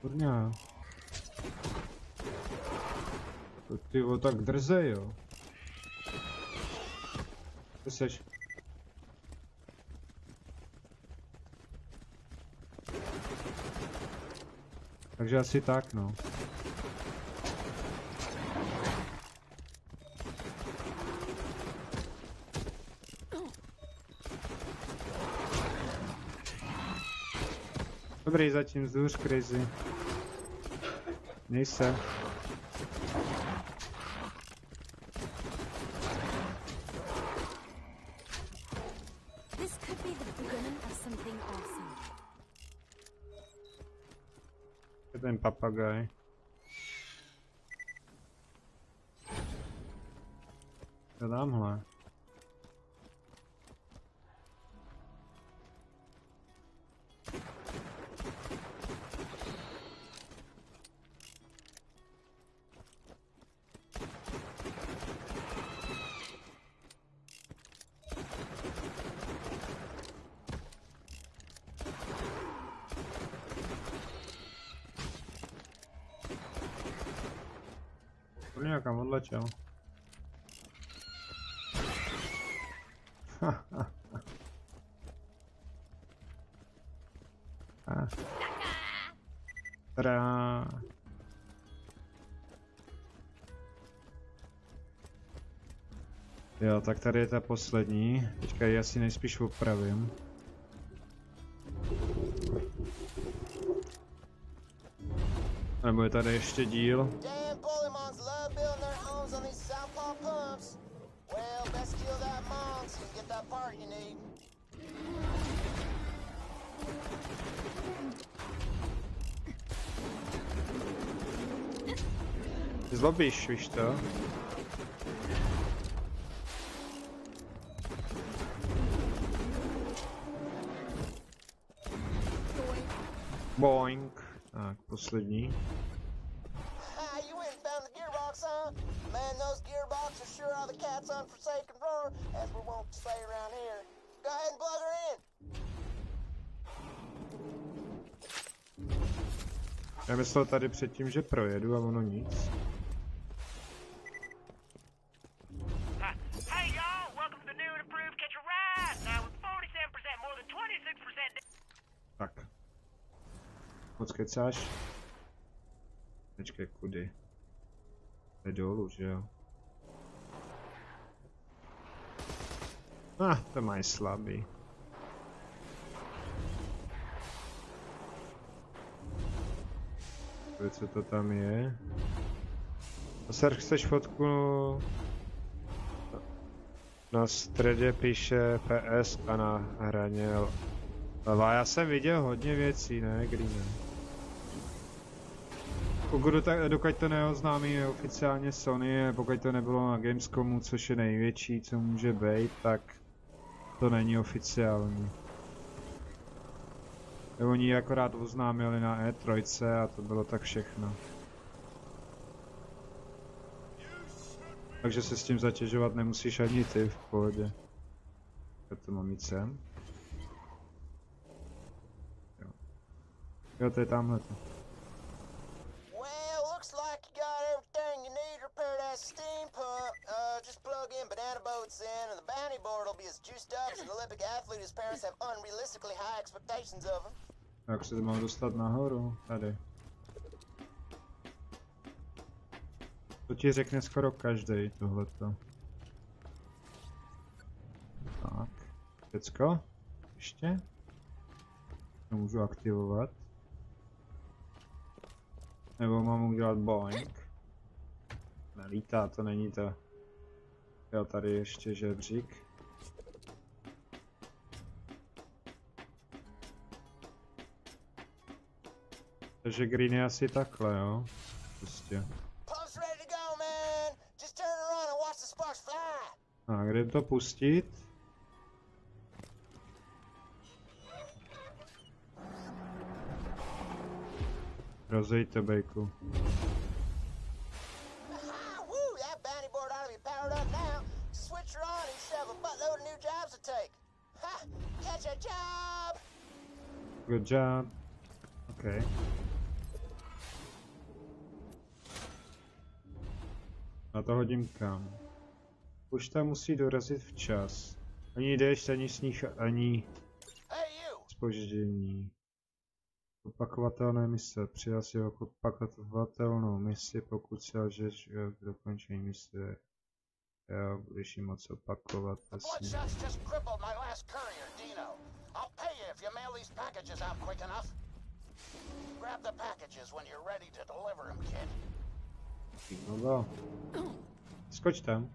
Kurňa. To ty o tak drze, jo. Ty seš. Takže asi tak, no. Dobrý, zatím vzduch, crazy. Měj se. This could be the beginning of something awesome. Je ten papagaj. To tamhle. Kurňa, kam odletěl? Tada. Jo, tak tady je ta poslední. Teďka ji asi nejspíš opravím. Nebo je tady ještě díl. Damn bullymons love building their homes on these South Palm pumps. Well, best kill that mon so you can get that part you need. Zlobíš, víš to? Boing. Tak, poslední. Ah, you went and found the gearbox, huh? Man, those gearboxes sure are the cat's unforsaken roar, as we won't say around here. Go ahead and plug her in. Já myslel tady předtím, že projedu a ono nic. Hey y'all, welcome to the new and improved Catch a Ride. Now with 47% more than 26%. Tak. Moc kecáš? Počkej, kudy? Je dolů, že jo? To mají slabý. Co to tam je? Sir, chceš fotku? Na středě píše PS a na hraně leva. Já jsem viděl hodně věcí, ne, Green? Dokud to neoznámí oficiálně Sony, pokud to nebylo na Gamescomu, což je největší, co může být, tak to není oficiální. Oni akorát oznámili na E3 a to bylo tak všechno. Takže se s tím zatěžovat nemusíš ani ty, v pohodě. To mám jít sem. Jo, to je tamhleto. Well, looks like you got everything you need to repair that steam pump. Just plug in banana boats in, and the bounty board will be as juiced up as an Olympic athlete whose parents have unrealistically high expectations of him. Jak se to mám dostat nahoru? Tady. To ti řekne skoro každý tohleto. Tak. Všecko? Ještě? To můžu aktivovat. Nebo mám udělat boing. Nelítá, to není to. Jo, tady ještě žebřík. Takže green je asi takhle, jo? Prostě. Pump's ready to go, man. Just turn her on and watch the sparks fly. A kde to pustit? Rozej to, bejku. Ah, woo, that bounty board ought to be powered up now. Switch her on and you should have a buttload of new jobs to take. Ha! Catch a job! Good job. Okay. A to hodím kam? Už tam musí dorazit včas. Ani déšť, ani sníh, ani Hey, you! zpoždění. Opakovatelné mise. Přijal si opakovatelnou misi, pokud si lžeš k dokončení mise. Já budeš ji moc opakovat The asi. Bloodshots just crippled my last courier, Dino. I'll pay you if you mail these packages out quick enough. Grab the packages when you're ready to deliver them, kid. No, skoč tam.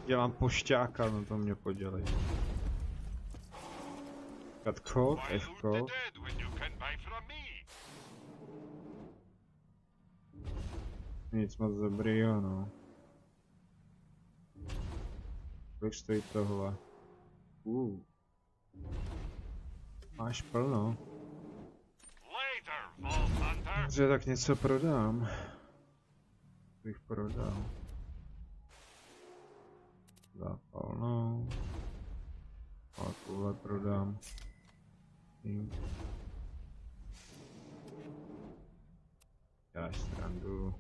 Dělám pošťáka, no to mě podělej. Katko, Fko. Nic moc dobrýho, no. Kolik stojí tohle? Máš plno. Dobře, tak něco prodám. Bych prodal. Zápalnou. A tuhle prodám. Děláš srandu.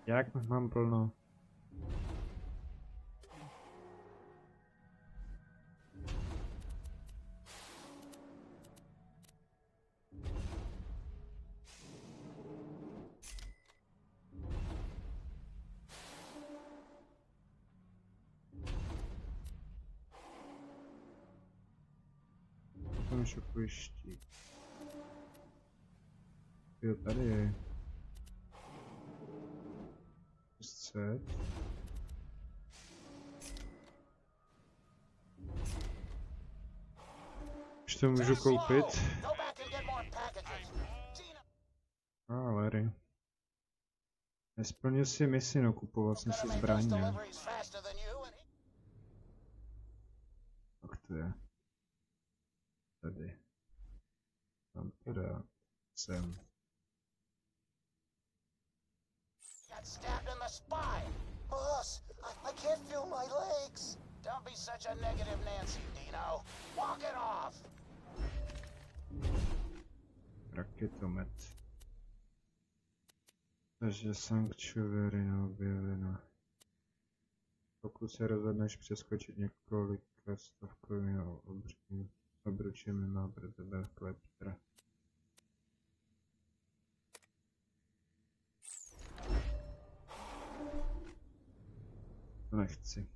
Jak mám plno? Potom šokujiští. Jo, tady je. 600. Už to můžu koupit? Go back and get more packages. Dino, Larry. Nesplnil si misi, no, kupovat jsem si zbraně. deliveries faster than you and Tak to je. Tady. Tam to dá. Sem. got stabbed in the spine. Boss, I can't feel my legs. Don't be such a negative Nancy, Dino. Walk it off. Raketomet. Takže Sanctuary neobjeveno. Pokud se rozhodneš přeskočit několika stovkovými obručemi, má pro tebe kleptra. To nechci.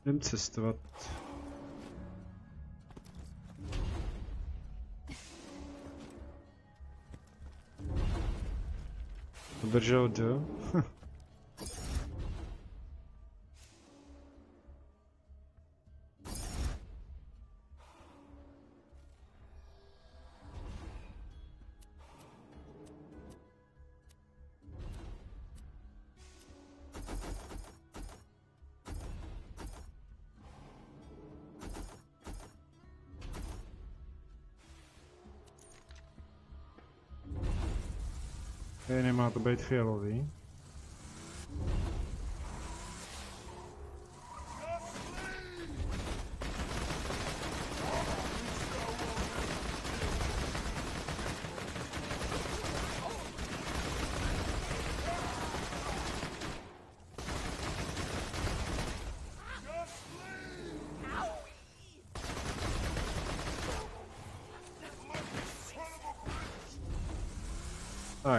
Jdem cestovat. Udržel D. Nemá to být fialový.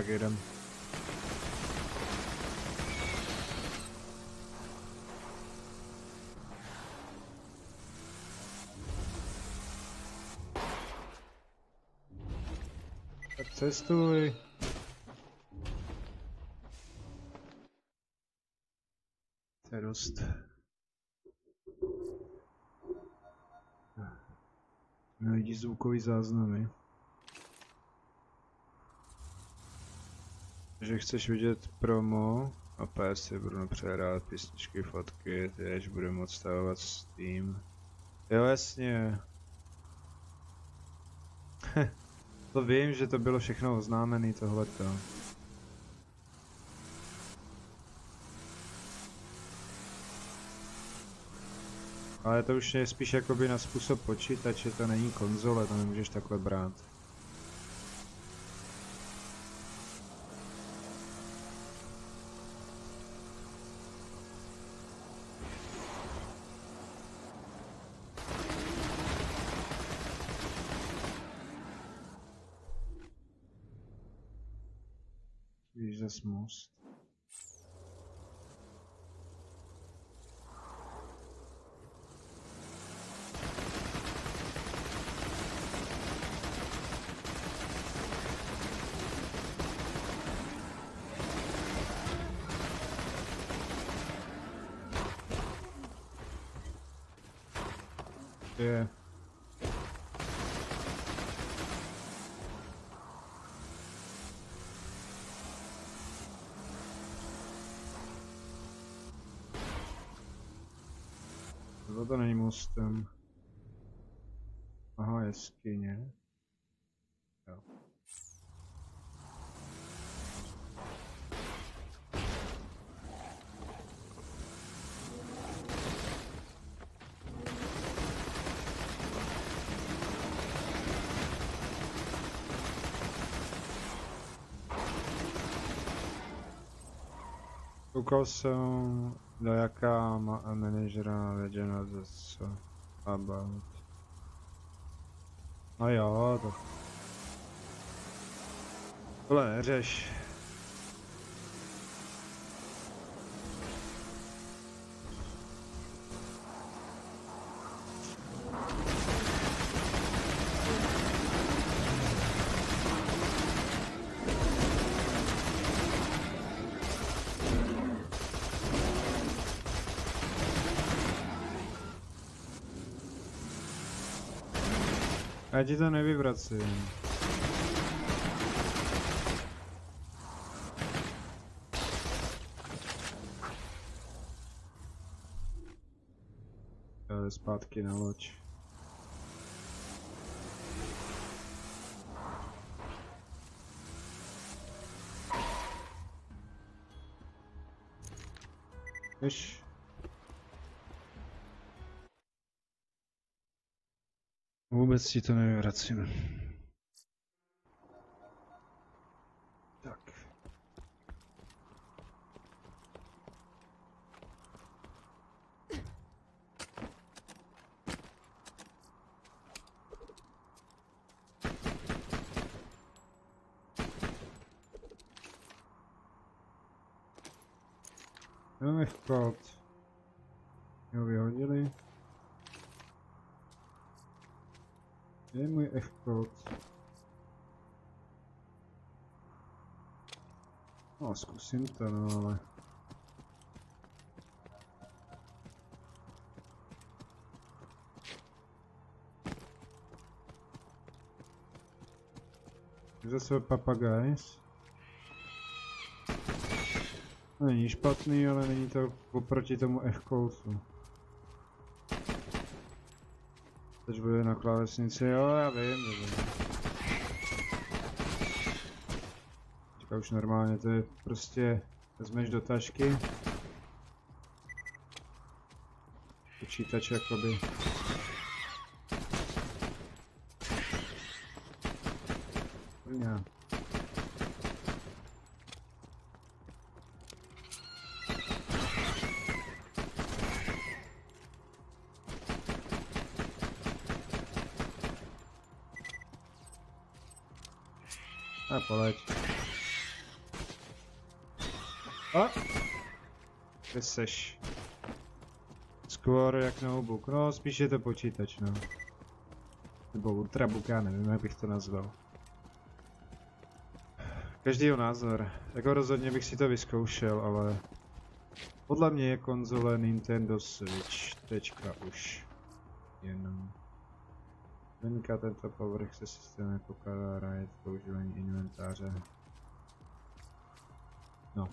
Tak jdem. Tak cestuj. To je dost. Najdi zvukový záznamy. Takže chceš vidět promo a PS si budu přehrát písničky, fotky, tyž budu moct stavovat Steam. Jo, jasně. To vím, že to bylo všechno oznámené tohleto. Ale to už je spíš jakoby na způsob počítače, to není konzole, to nemůžeš takhle brát. Víš, zas most. Je. To není mostem. Aha, jeskyně. Jo. Koukal jsem, do jaká manažera věděna zase about. No jo, to... Tohle neřeš. Já ti to nevyvracím. Zpátky na loď. Víš? Vůbec si to nevyvracím. Tak. Máme vklad. Jo, vyhodili. Kde je můj F-code? No, zkusím to, no ale... Zase papagajs. Není špatný, ale není to oproti tomu F-code. Teď bude na klávesnici, jo, já vím. Teďka už normálně, to je prostě, vezmeš do tašky. Počítač jakoby. Vrňá. A poleď. A! Kde seš? Skôr jak notebook, no spíš je to počítač, no. Nebo ultrabook, já nevím, jak bych to nazval. Každýho názor. Jako rozhodně bych si to vyzkoušel, ale... Podle mě je konzole Nintendo Switch, tečka už. Jenom. Venka tento povrch se systémem pokládá rád používání inventáře. No.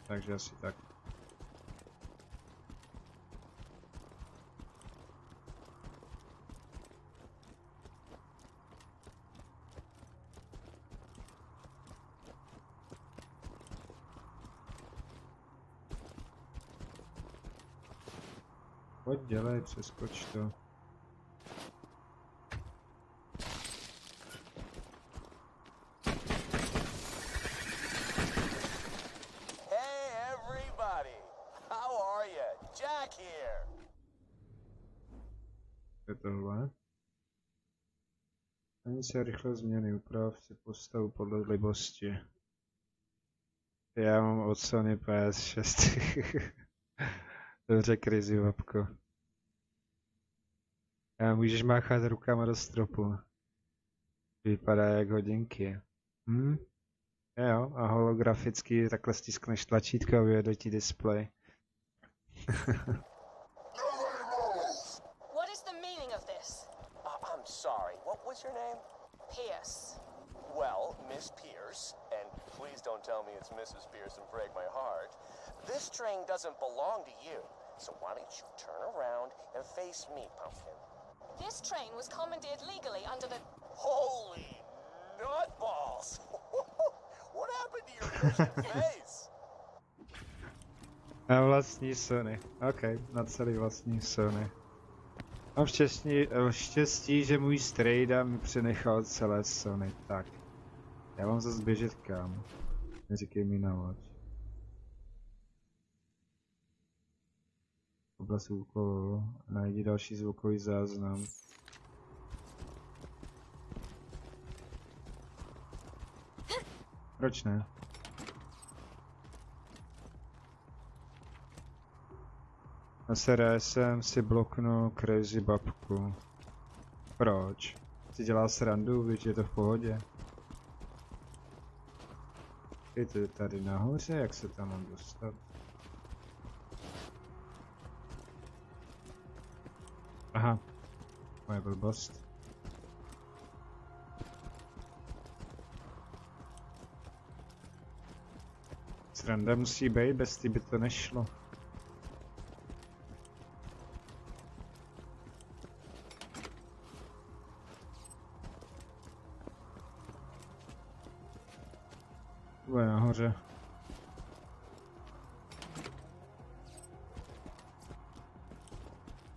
Takže asi tak. Pojď dělej, přeskoč to. Hey, everybody! How are you? Jack here! Je tohle. Ani se rychle změny, uprav si postavu podle libosti. Já mám od Sony PS6. Dobře, Crazy babko. A můžeš máchat rukama do stropu. Vypadá jak hodinky. Jo, a holograficky takhle stiskneš tlačítko a vyjede ti display. What is the meaning of this? I'm sorry, what was your name? Pierce. Well, Miss Pierce, and please don't tell me it's Mrs. Pierce and break my heart, this train doesn't belong to you. So why don't you turn around and face me, Pumpkin? This train was commandeered legally under the... Holy nutballs! What happened to your Christian face? Na vlastní Sony. OK, na celý vlastní Sony. Mám štěstí, že můj strejda mi přenechal celé Sony. Tak. Já mám zase běžet kam. Neříkej mi na loď. Oblast úkolu. Najdi další zvukový záznam. Proč ne? Na seré jsem si bloknul Crazy babku. Proč? Si dělá srandu, víš, je to v pohodě. Je to tady nahoře, jak se tam mám dostat? Aha. Moje blbost. Sranda musí být, bez ty by to nešlo. Bude nahoře.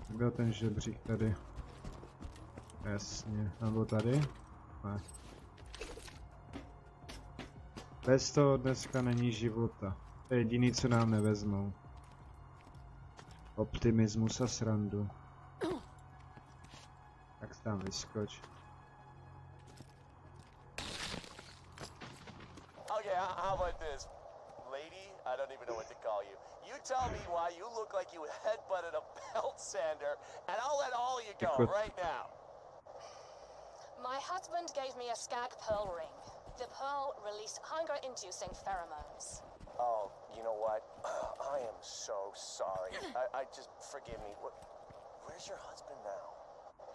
Byl ten žebřík tady. Jasně, nebo tady? Ne. Bez toho dneska není života. To je jediný, co nám nevezmou. Optimismus a srandu. Tak tam vyskoč. Okay, how about this? Lady, I don't even know what to call you. You tell me why you look like you headbutted a belt sander, and I'll let all you go right now. My husband gave me a skag pearl ring. The pearl released hunger-inducing pheromones. Oh, you know what? I am so sorry. I just forgive me. Where's your husband now?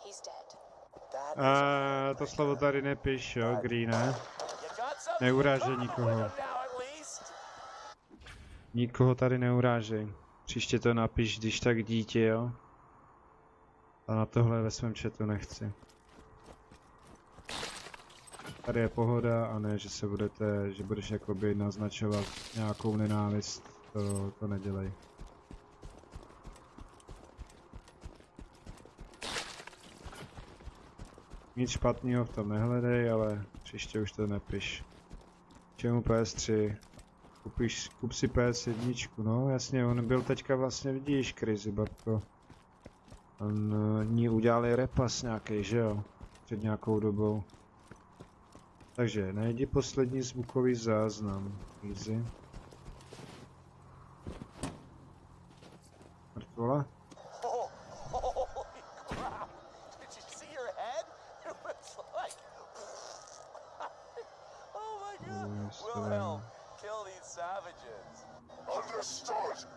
He's dead. That is To slovo tady nepiš, jo, Greene. You got something Neurážej in nikoho. common with him now, at least. Nikoho tady neurážej. Příště to napiš, když tak dítě, jo. A na tohle ve svém chatu nechci. Tady je pohoda a ne, že se že budeš jakoby naznačovat nějakou nenávist, to nedělej. Nic špatného v tom nehledej, ale příště už to nepiš. Čemu PS3? Kup si PS1, no jasně, on byl teďka vlastně, vidíš, Crazy babko. On ní udělali repas nějaký, že jo? Před nějakou dobou. Takže najdi poslední zvukový záznam. Easy. Mrtvola? Oh, holy crap! Did you see your head? It was like... oh my god! Wilhelm, kill these savages. Understood!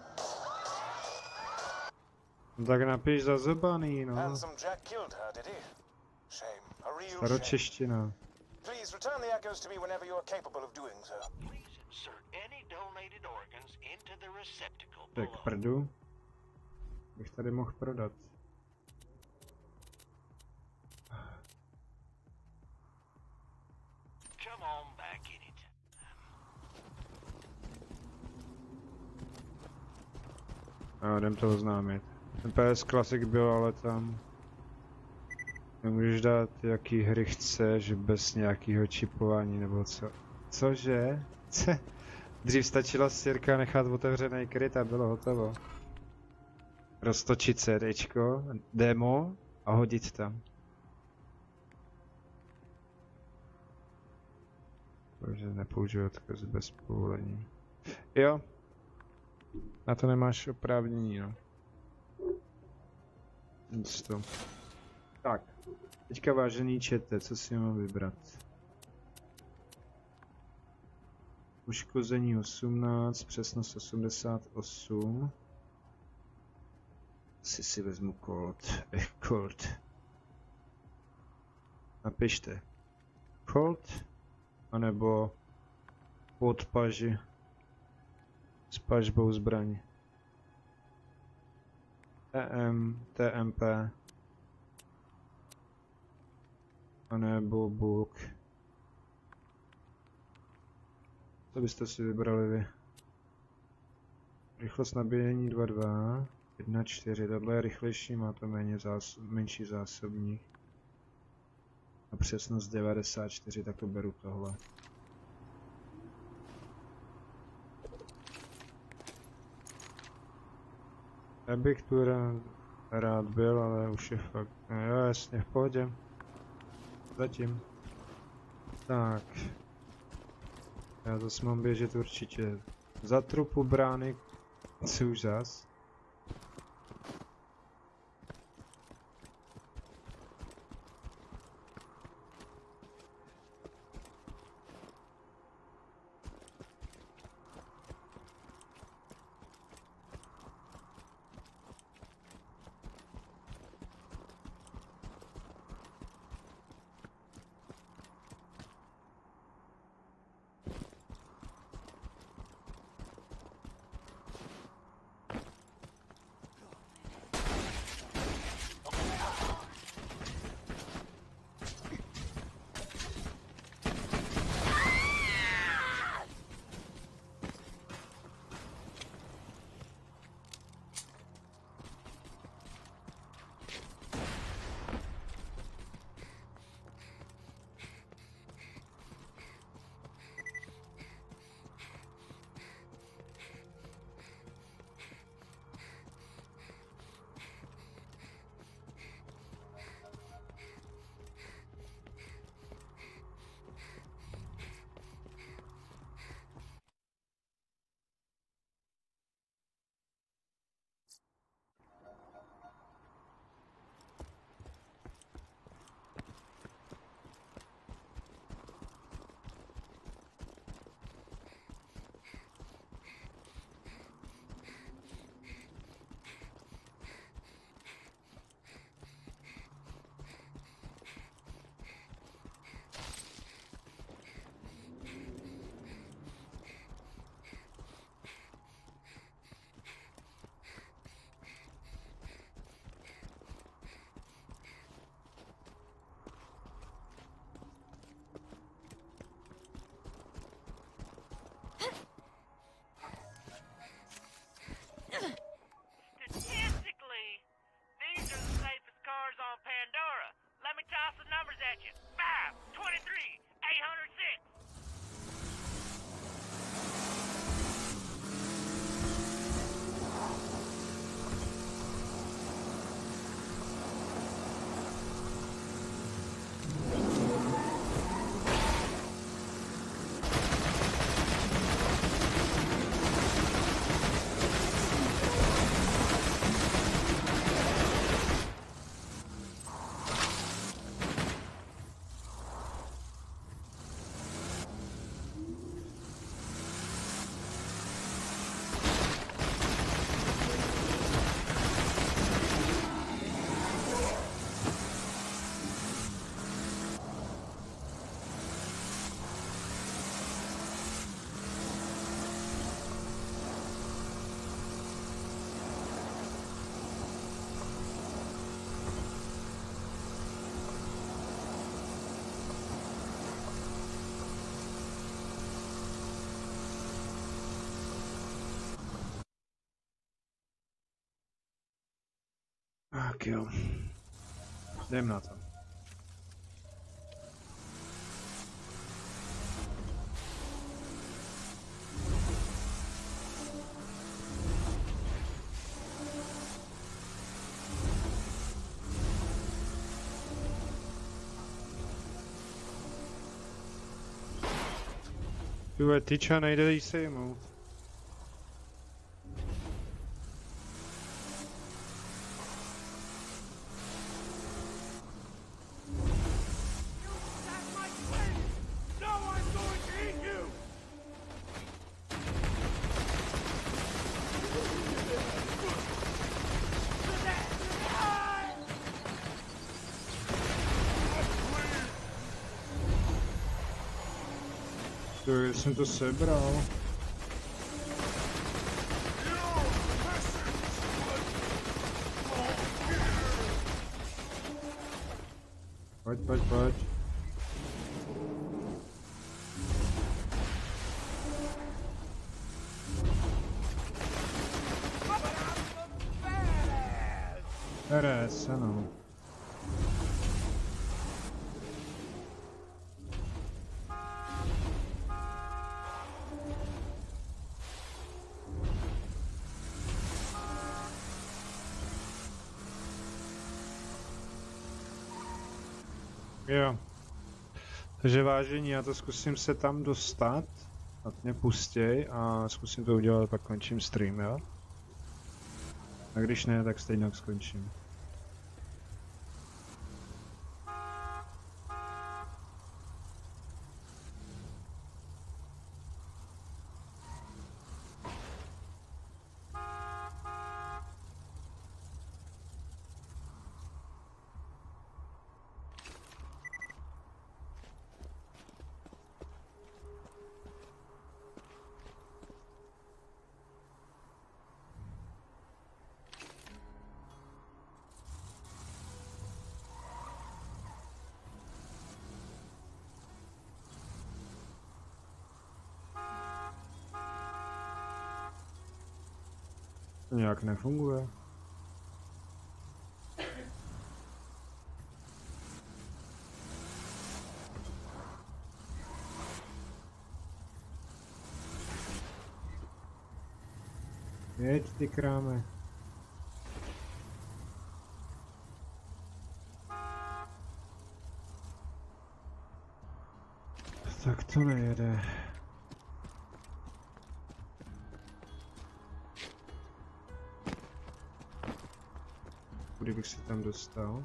No tak napiš za zobaný, no. Handsome Jack killed her, did he? Shame. A real shame. Staročeština. Please return the echoes to me whenever you are capable of doing so. Please insert any donated organs into the receptacle Tak below. prdu. Bych tady mohl prodat. Come on back in it. A jdem to oznámit. PS Classic byl, ale tam nemůžeš dát jaký hry chceš bez nějakého čipování nebo co. Cože? Dřív stačilo stěrka nechat otevřený kryt a bylo hotovo. Roztočit CDčko, demo a hodit tam. Takže nepoužiju odkaz bez povolení. Jo. Na to nemáš oprávnění, no. Nic to. Tak. Teďka vážený čete, co si mám vybrat? Uškození 18, přesnost 88. Asi si vezmu Colt. Colt. Napište. Colt. Anebo pod paži. S pažbou zbraň. TMP. Anebo Bulk. Co byste si vybrali vy? Rychlost nabíjení 2.2. 1.4. Tohle je rychlejší, má to menší zásobník. A přesnost 94, tak to beru tohle. Já bych tu rád byl, ale už je fakt... No jo, jasně, v pohodě. Zatím. Tak. Já zase mám běžet určitě za trupu brány. Co už zas? Tak jo. Jdem na to. Tyhle tyča nejde jí sejmout. To jsem to sebral. Pojď, pojď, pojď. Teres, ano. Jo. Takže vážení, já to zkusím se tam dostat. Ať mě pustěj a zkusím to udělat, pak končím stream, jo? A když ne, tak stejně skončím. To nějak nefunguje. Jeď ty kráme. Tak to nejede. Kdybych se tam dostal.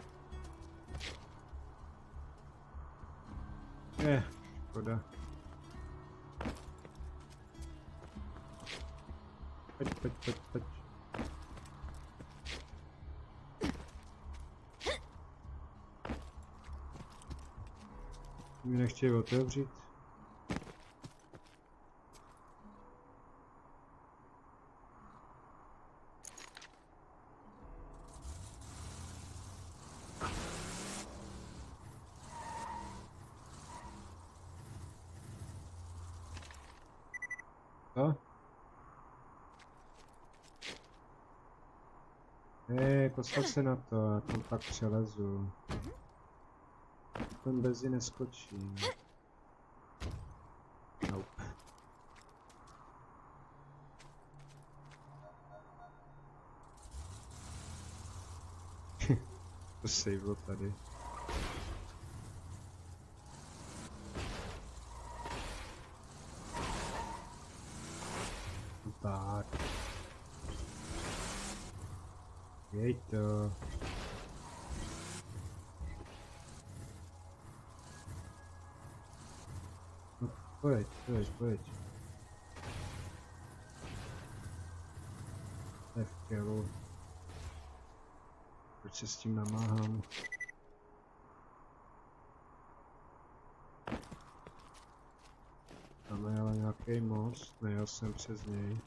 Škoda. Pojď. Mi nechtějí otevřít. Co? Postav se na to, já tam pak přelezu. Ten bezi neskočí. Nope. To savelo tady. Tak. Jej to. No, pojď. To je v kevu. Proč se s tím namáhám? Tam je ale nějaký most, nejel jsem přes něj.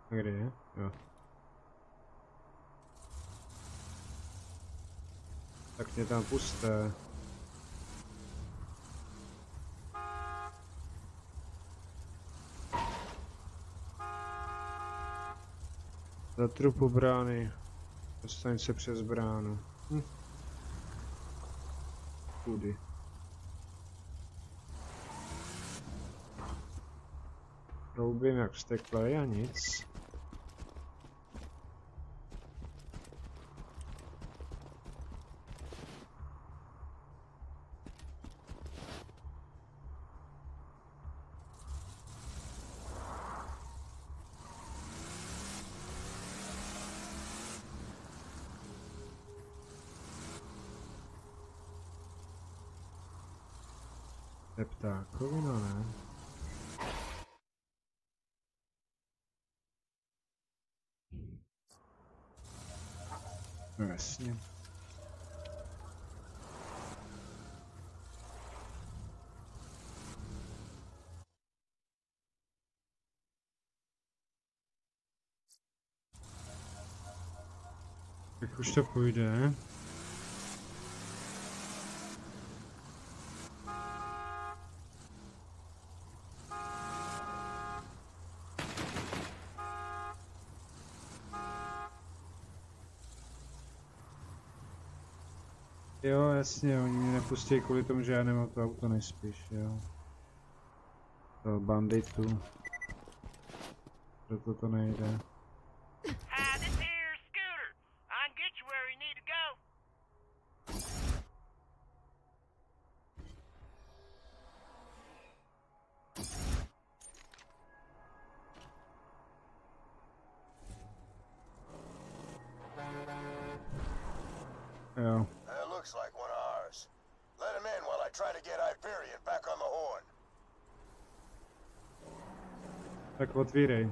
Kde je? Jo. Tak mě tam pusté. Za trupu brány. Dostaň se přes bránu. Kudy. Roubím jak vzteklej a nic. To je ptákovina, ne? No jasně. Tak už to půjde. Jo, jasně, oni mě nepustí kvůli tomu, že já nemám to auto nejspíš, jo. To banditu. Proto to nejde. Hi, this here's Scooter. I can get you where you need to go. Jo. That looks like one of ours. Let him in while I try to get Hyperion back on the horn. Tak otvírej.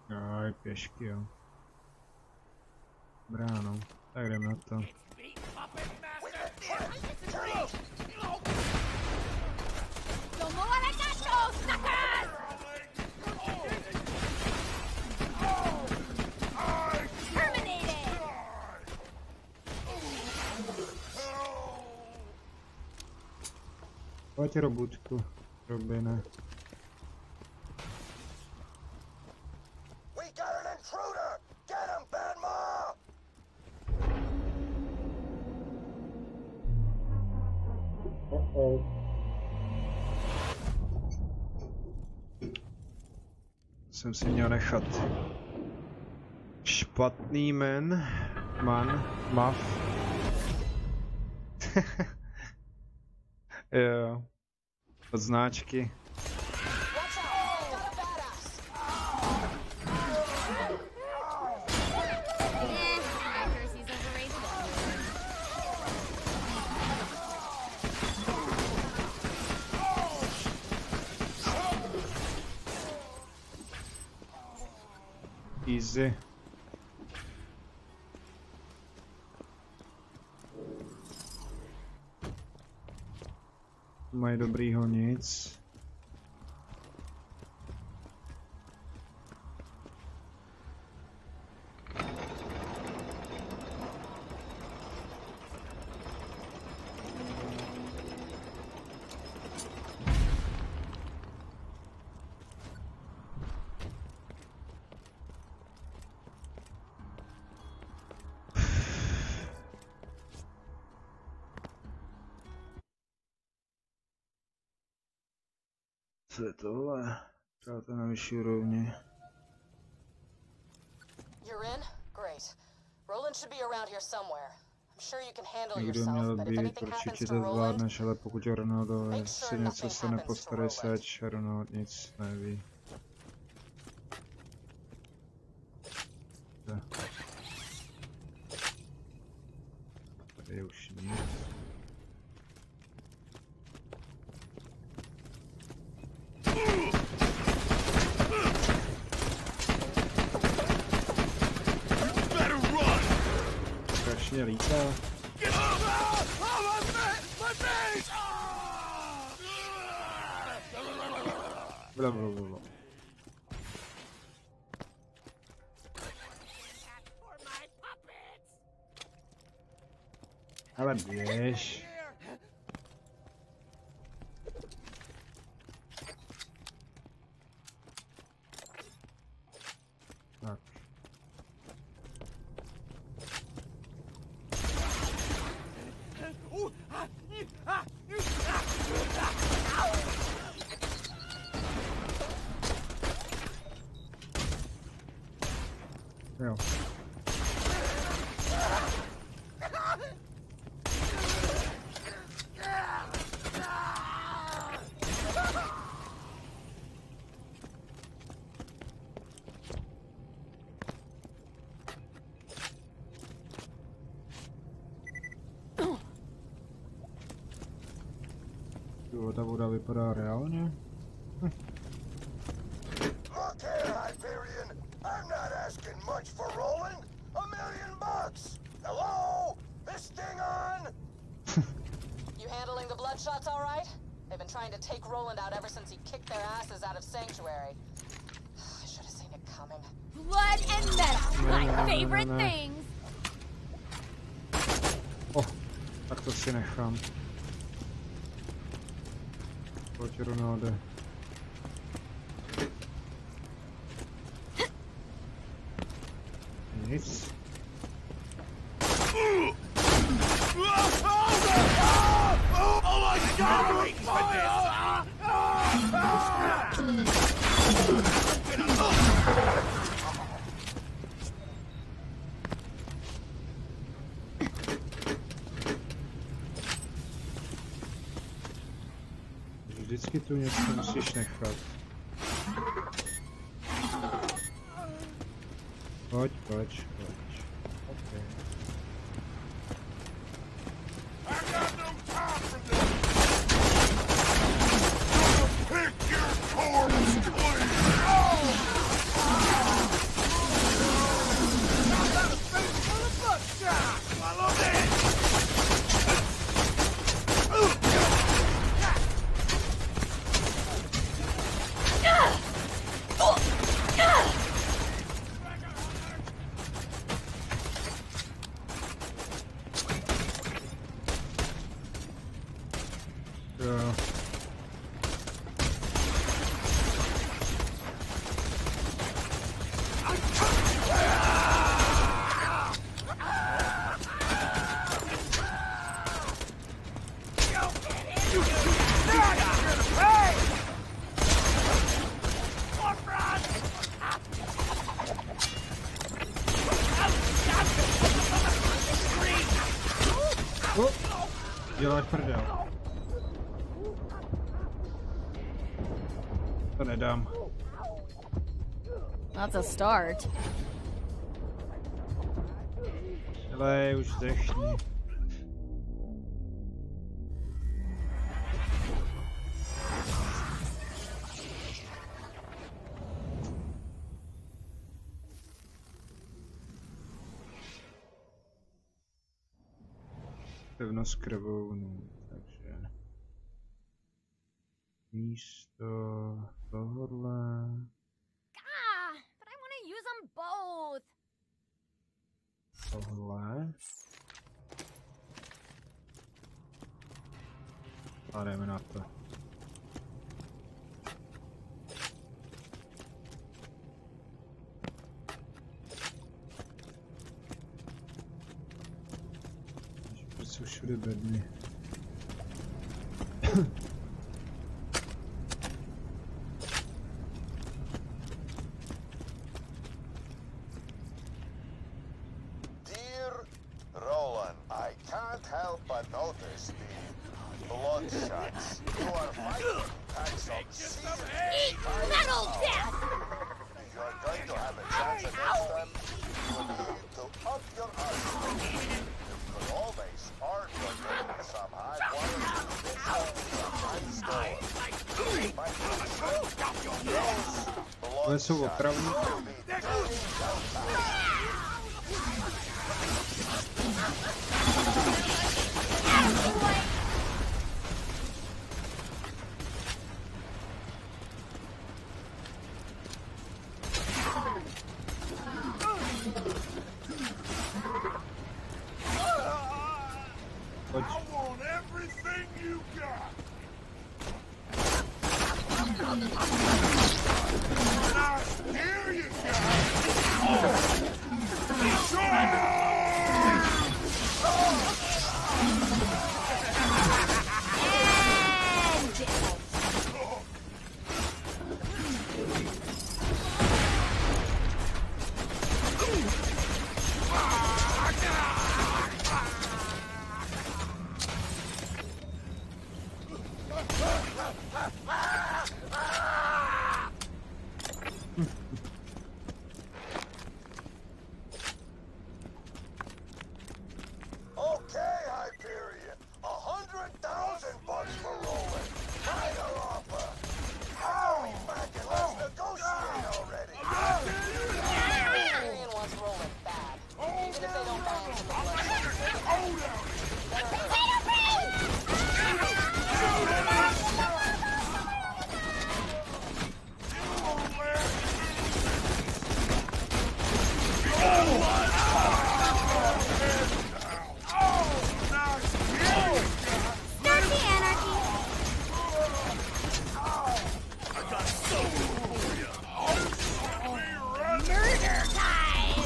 Aj, pěšky, jo. Bráno. Tak jdem na to. Don't move on, I got those suckers! Terminated! Pojď robotku, Robine. We got an intruder! Get him, Badma! Jsem si měl nechat. Špatný mav. Jo. Od značky. Watch out! Got a badass! Accuracy's overrated. Easy. Mají dobrýho nic. Co je tohle? Třeba to na vyšší úrovni. You're in? Great. Roland should be around here somewhere. I'm sure you can handle Někdo yourself, měl but if být, anything happens určitě to to Roland, zvládneš, ale pokud Ronaldo make si sure něco nothing se happens to nepostarej Roland. seč, Ronald nic neví. Tak. Tady už nic. Strašně lítá. Blablabla. Ale běž. Tak. Jo. Jo, ta voda vypadá reálně. Look here, Hyperion. I'm not asking much for Roland. $1,000,000. Hello? This thing on? You handling the Bloodshots all right? They've been trying to take Roland out ever since he kicked their asses out of Sanctuary. I should have seen it coming. Blood and metal, my favorite things. Oh, tak to si nechám. Pojď, Ronalde. Nic. Vždycky tu něco musíš nechat. Pojď, pojď, pojď. Okay. Pick your corpse, please! Jo. Děláš prdel. To nedám. That's a start. Ale už dechni. Pevnost krvou, no, takže místo tohle. Ah, but I want to use them both. Tohle. A jdeme na to. Proč jsou všude bedny? Dear Roland, I can't help but notice the Bloodshots. You are fighting attacks of Eat metal death! If you are going to have a chance against them, you need to up your arsenal. You could always arm your men with some high-quality limestone. Ale jsou opravdu. Okay, Hyperion. $100,000 for rolling. Minor offer. Hurry back and let's negotiate already. Hyperion wants rolling bad. Even if they don't buy into the Start the anarchy. Murder time.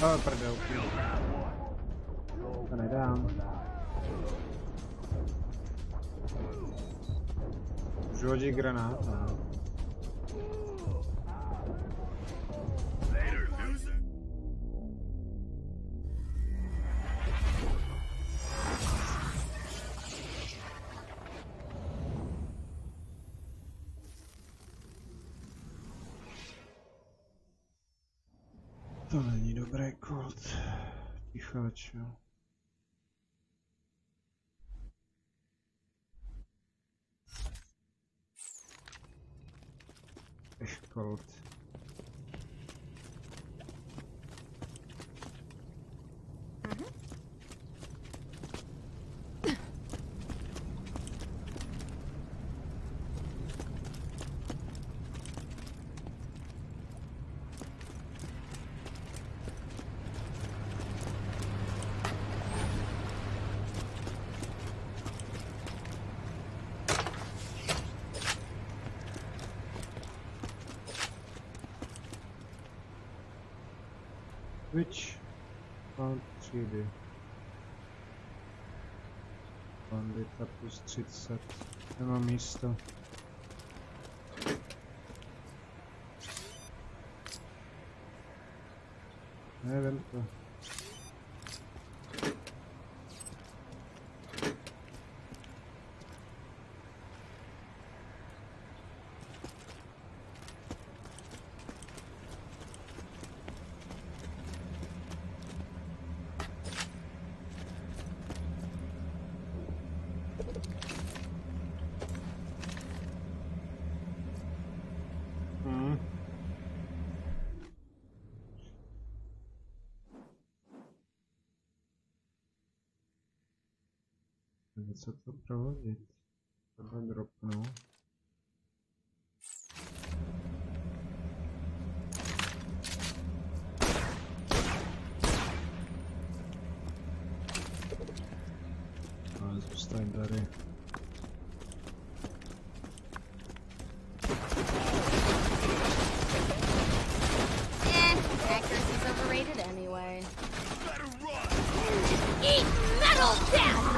Oh, prdel. To nedám. Můžu hodit granát, no. To není dobré, Colt. Ticho, čo? Colt. Which found 3D? Bandita plus 30. Nemám místo. Nevím to. Co to provodit? Tohle dropnu. Ale zůstaň tady. Accuracy's overrated anyway. Eat metal death!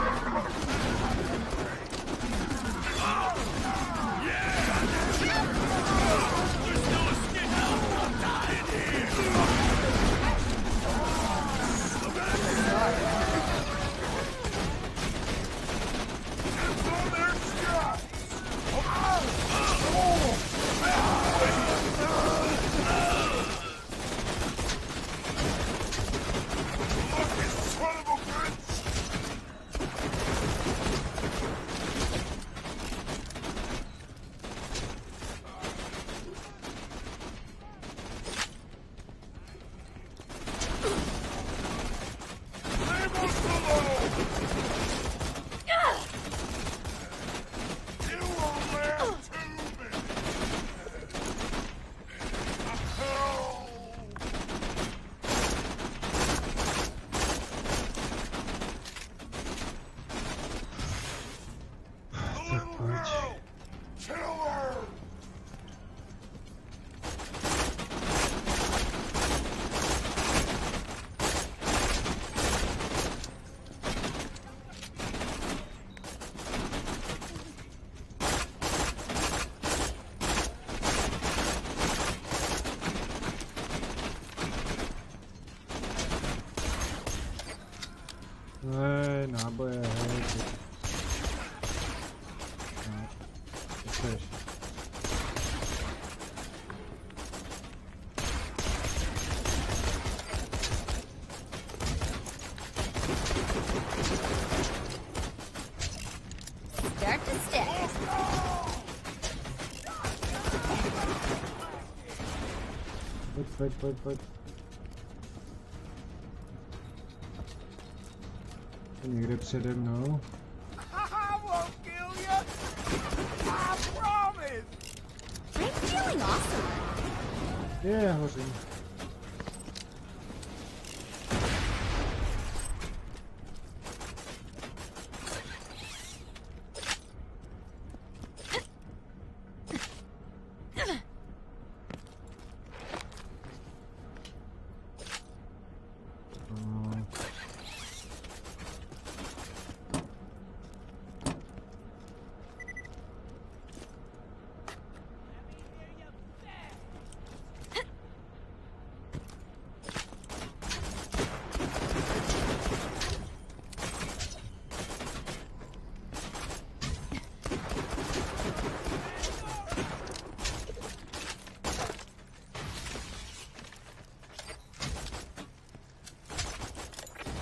Náboje, hej. No, chceš. Start to stick. Pojď. Někde přede mnou. I won't kill you. I promise. I'm feeling awesome. Je, hořím.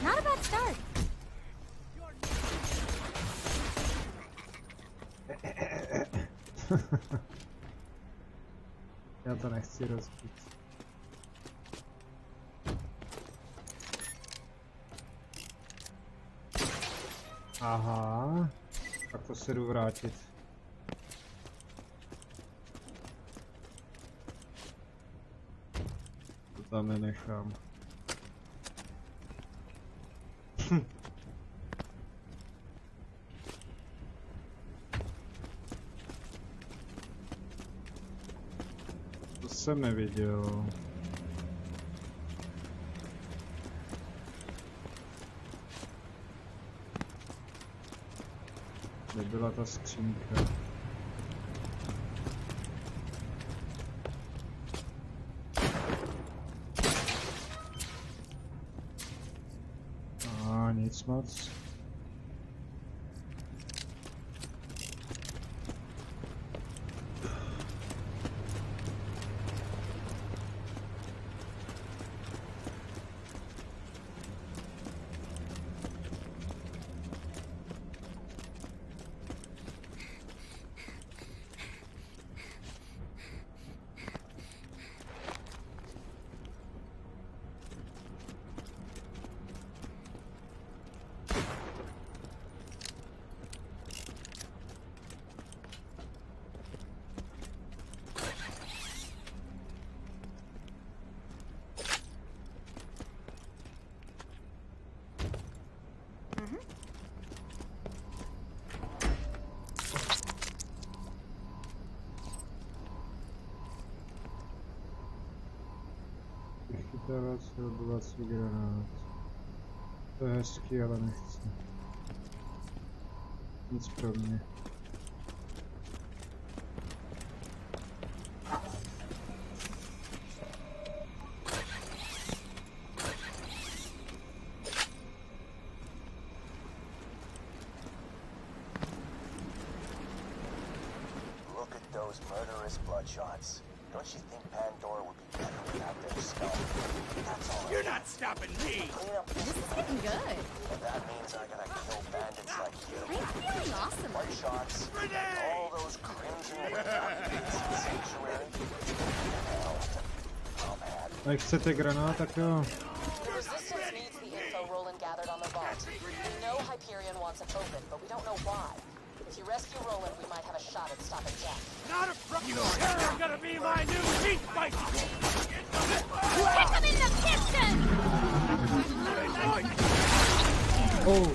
Not a bad start. Já to nechci rozbít. Aha, tak to se jdu vrátit. To tam nenechám. To jsem neviděl. Kde byla ta skřínka? Nic moc. Chytávací odbovací granát. To je hezký, ale nechci. Nic pro mě. Look at those murderous bloodshots. Don't you think Pandora would be better without their skull? That's all. You're not stopping me. Clean up This is getting good. and that means I gotta kill bandits like you. I'm feeling awesome. Bloodshotts, all those crimson witches in Sanctuary. Hell, I'm mad. Jak chcete granát, tak jo. The Resistance needs the info Roland gathered on the vault. We know Hyperion wants it open, but we don't know why. If you rescue Roland, we might have a shot at stopping Jack. Not a problem. You're gonna be my new meat bicycle. Kick him in the piston! Oh,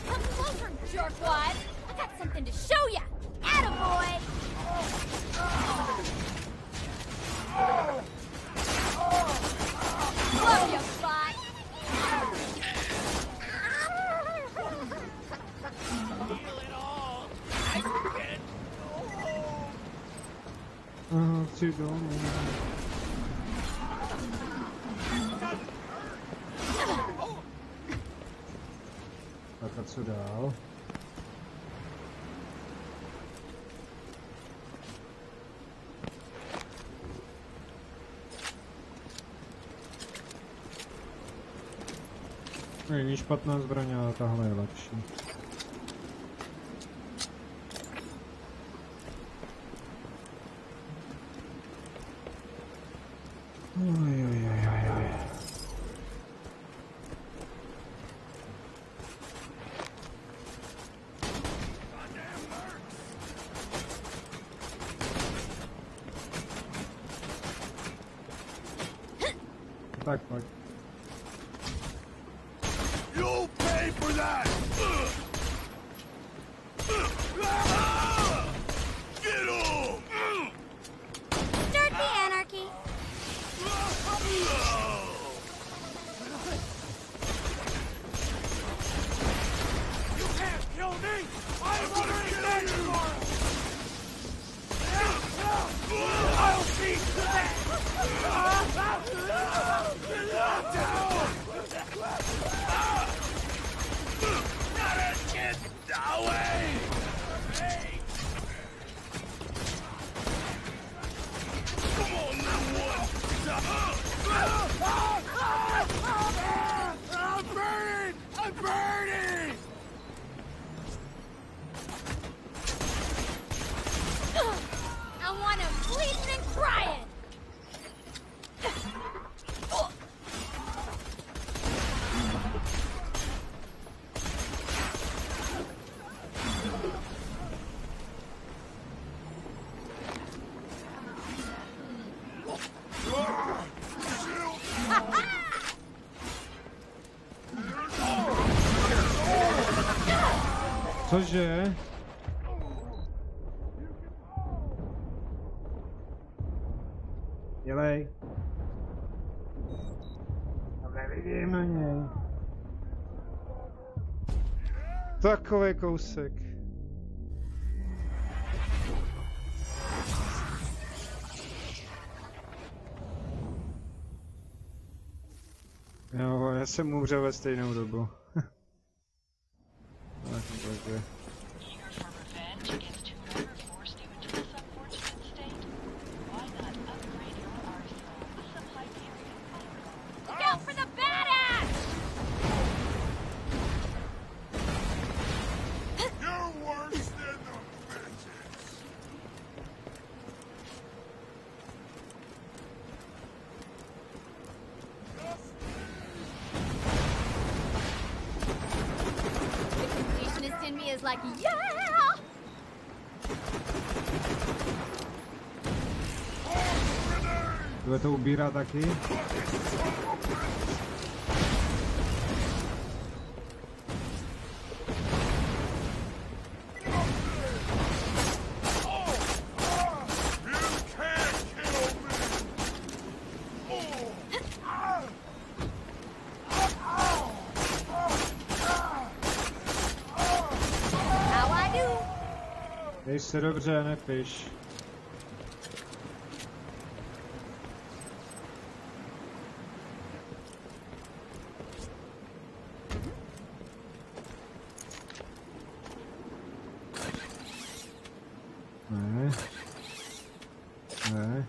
Come closer, jerkwad. I got something to show ya. Chci domů. Tak a co dál? Není špatná zbraň, ale tahle je lepší. Tak pojď. You'll pay for that! Get on! Start the anarchy. You can't kill me! I'm already dead for it! I'll see to that! Not a kid! Away! Hey! Come on, little one! I'm burning! I'm burning! I want him bleeding and crying. Cože? Dělej. Tam nevidím na něj. Takový kousek. Jo, já jsem umřel ve stejnou dobu. Takže. Eager for revenge against whoever forced you into this unfortunate state? Why not upgrade your arsenal with some Hyperion firearms? Look out for the badass! You're worse than the bitches! The completionist in me is like, yeah! Bude to ubírá taky? How I do? Dej se dobře, nepiš. Ne. Ne.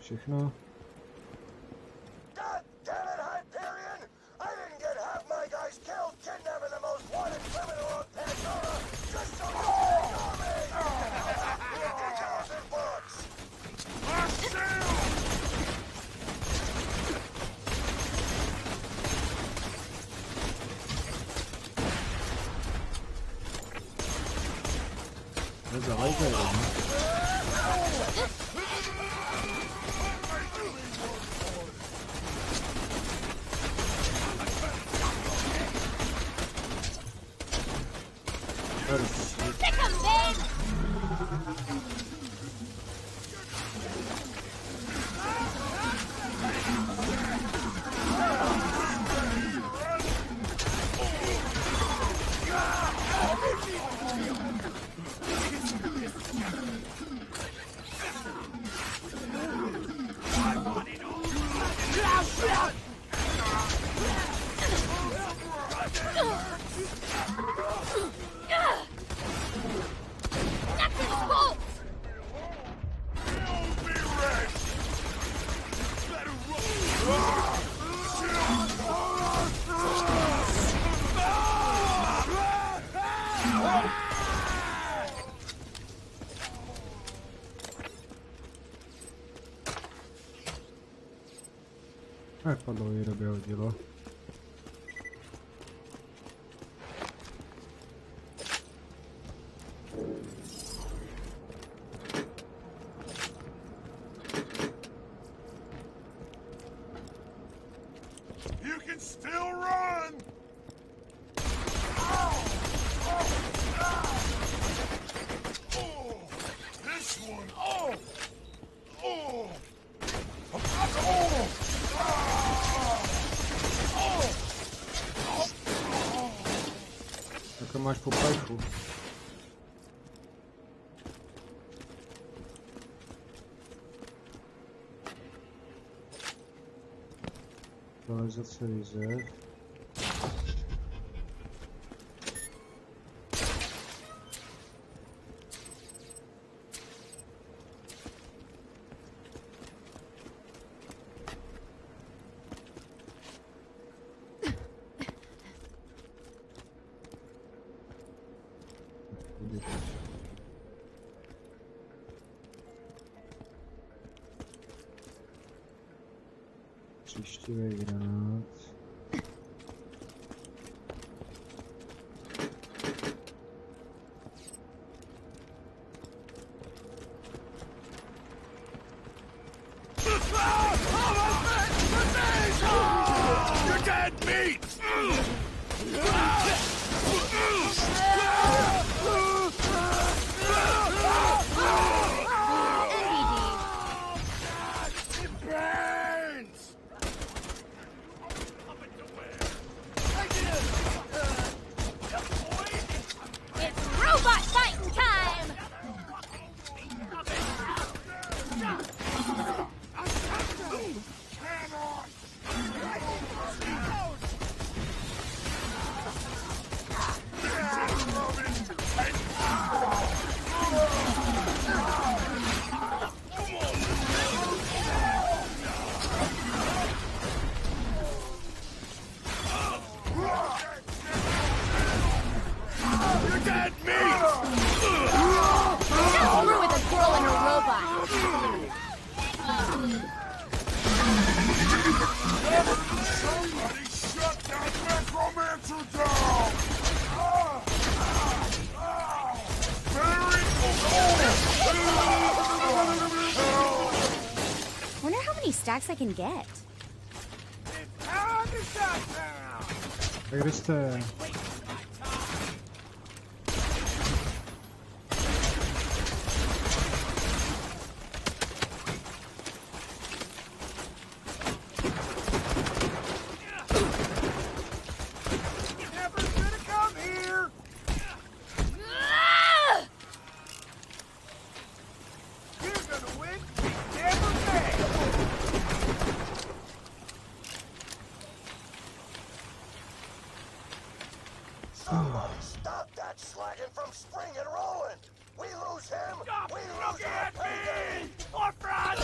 Všechno. God damn it, Hyperion! I didn't get half my guys killed kidnapping the most wanted criminal on Pandora just so you can ignore me! Read details in books! There's a light there. Sick 'em, babe! Padlovíra by hodilo. You can still run! Oh, this one! Oh! Oh! Trochę masz po pechu. Aktualizacja widzę. Czyściwy granat. You're dead meat! It burns! It's robot fighting time! You're dead meat! Just screw with a girl and a robot. Somebody shut that necromancer down! Very Wonder how many stacks I can get. It's time to shut down! Jak jste? Never should have come here! You're gonna win, never fail! Somebody stop that slagging from springing rolling! We lose him, Stop we lose looking our at payday! me! Or front!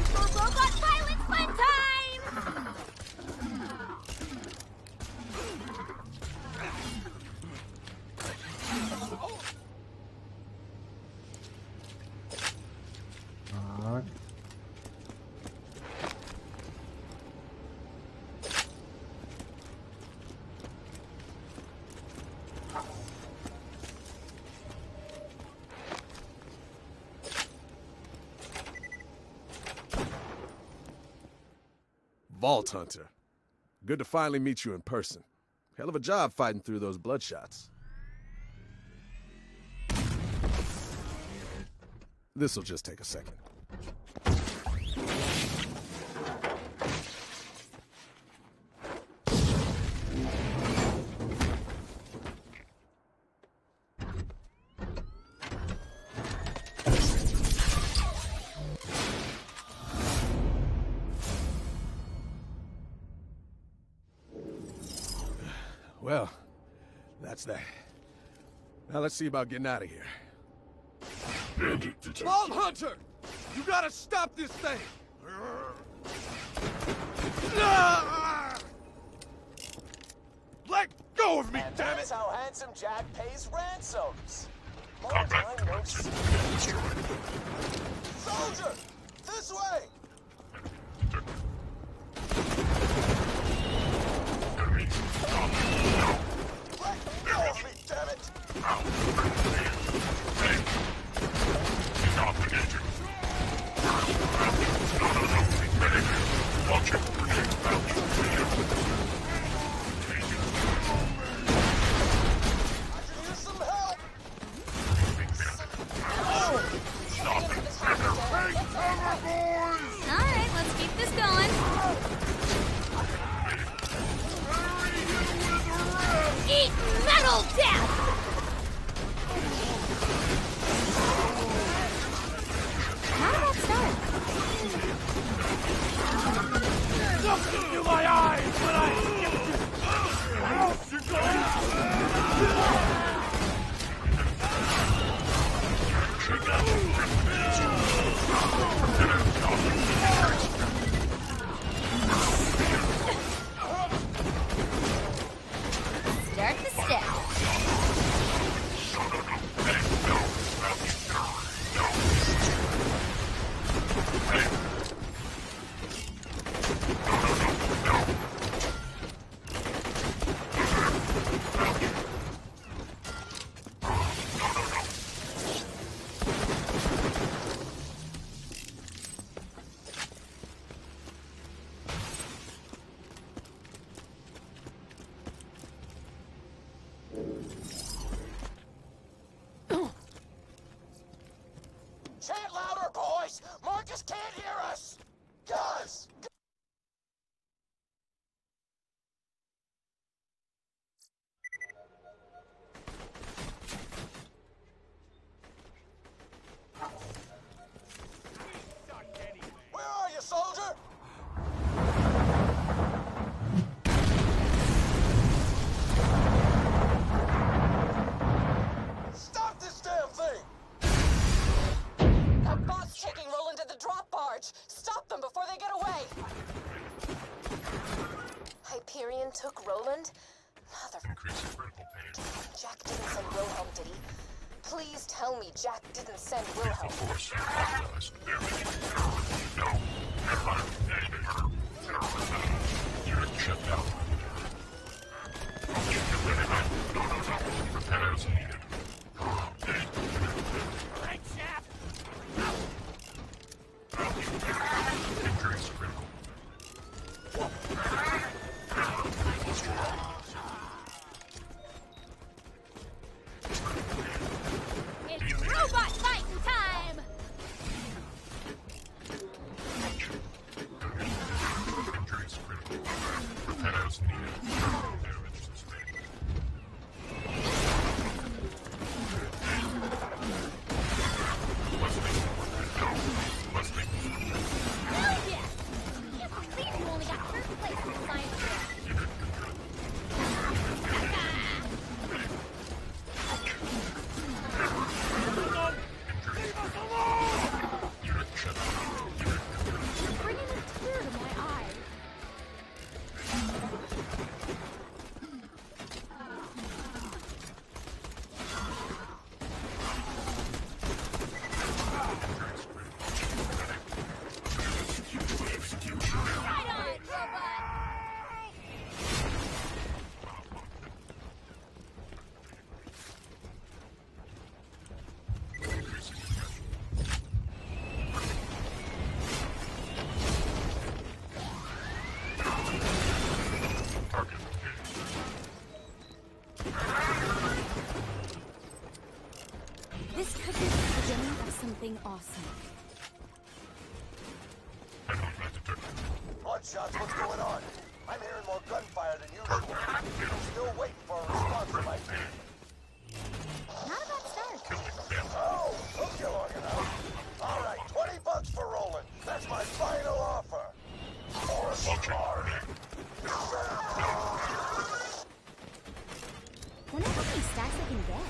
Super robot violence fun time! Tak. Vault Hunter. Good to finally meet you in person. Hell of a job fighting through those bloodshots. This'll just take a second. Well, that's that. Now let's see about getting out of here. Vault Hunter! You gotta stop this thing! Let go of me, And damn that's it! how Handsome Jack pays ransoms. Long time no see. Soldier! This way! Let go of me, damn it! I could use some help! Alright, let's keep this going. Eat metal death! How did that start? Look into my eyes when I get you! Out you go! Start the step. Chant louder, boys! Marcus can't hear us! Guys! Where are you, soldier? Stop this damn thing! That bot's taking Roland to the drop barge. Stop them before they get away. Hyperion took Roland? Mother... Jack didn't send Wilhelm, did he? Please tell me Jack didn't send Wilhelm. It's robot fighting time! Hell yeah! Can't believe you only got first place in the science fair. You're bringing a tear to my eye. Right on, robot! This could be the beginning of something awesome. Bloodshots, what's going on? I'm hearing more gunfire than usual. Still waiting for a response from my team. Not a bad start. Oh, took you long enough. All right, $20 for Roland. That's my final offer. Or a cigar. Wonder how many stacks I can get.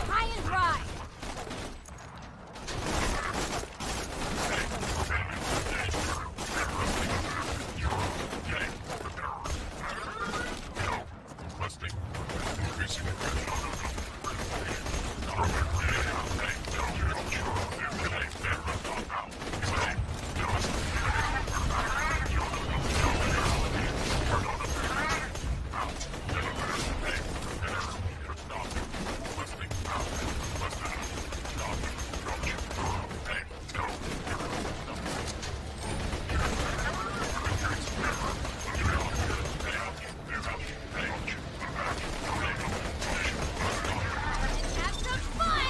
High and dry. Have some fun.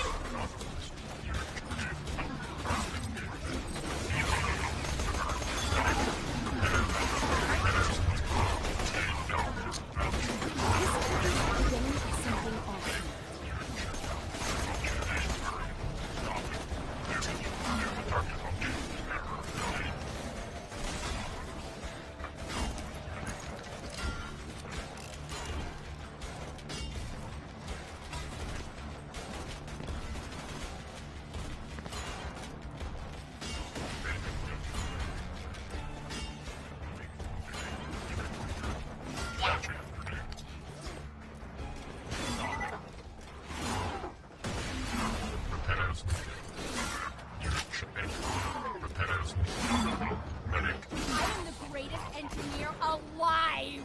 I am the greatest engineer alive.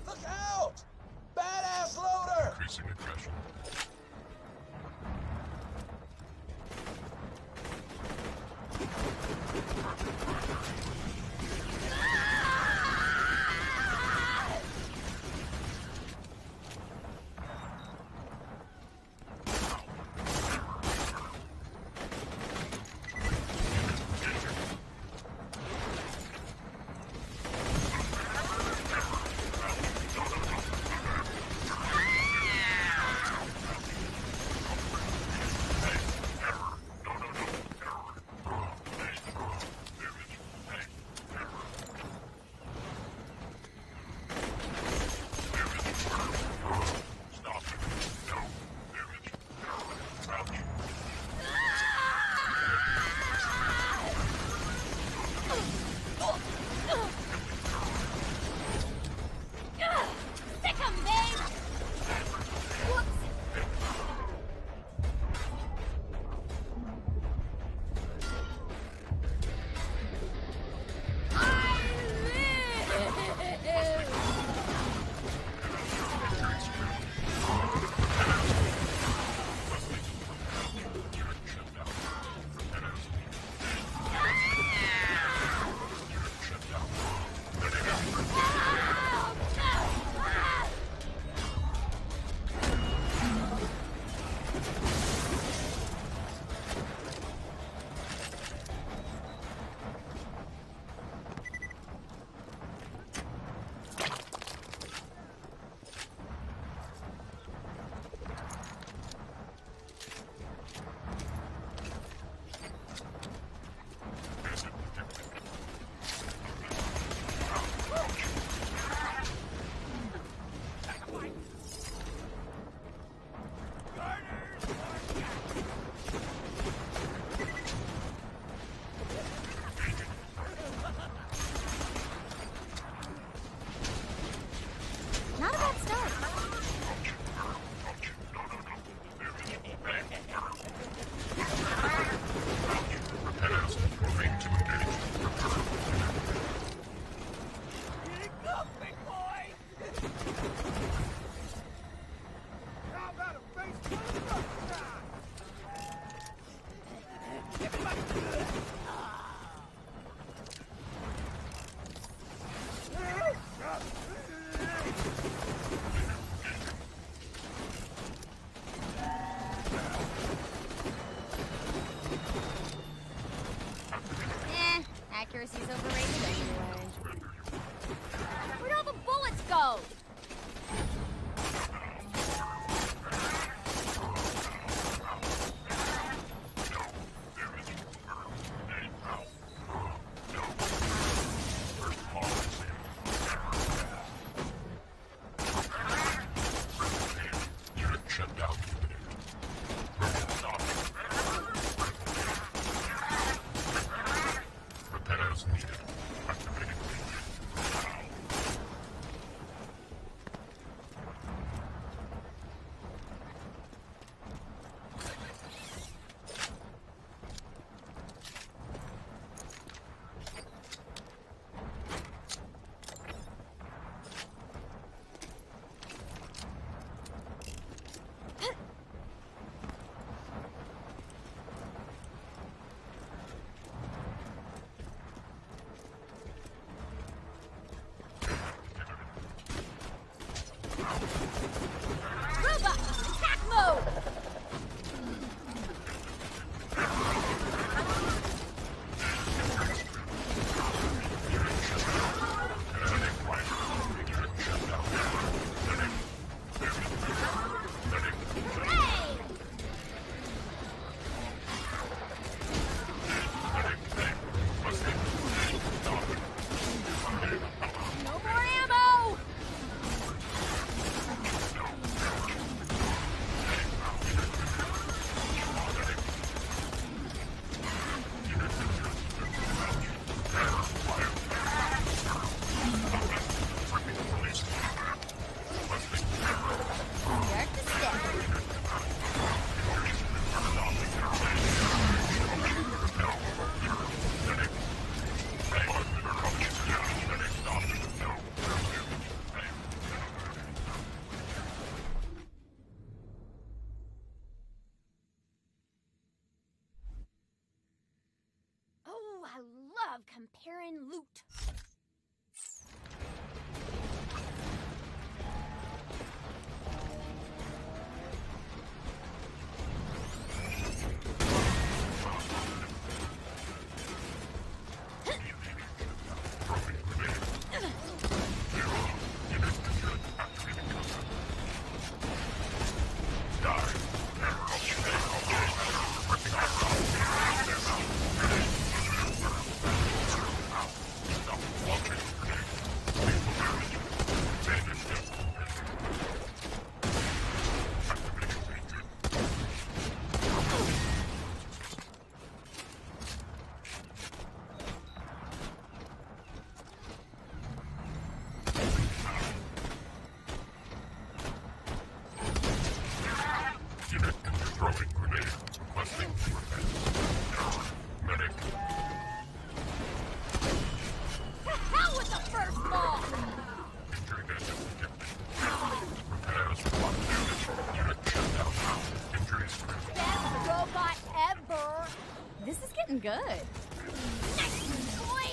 Look out! Badass loader! Robot, attack mode! No more ammo! Start the step. Oh, I love comparing loot. Hell with the first ball! Best robot ever! This is getting good. Nice, boy!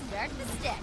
Start the step.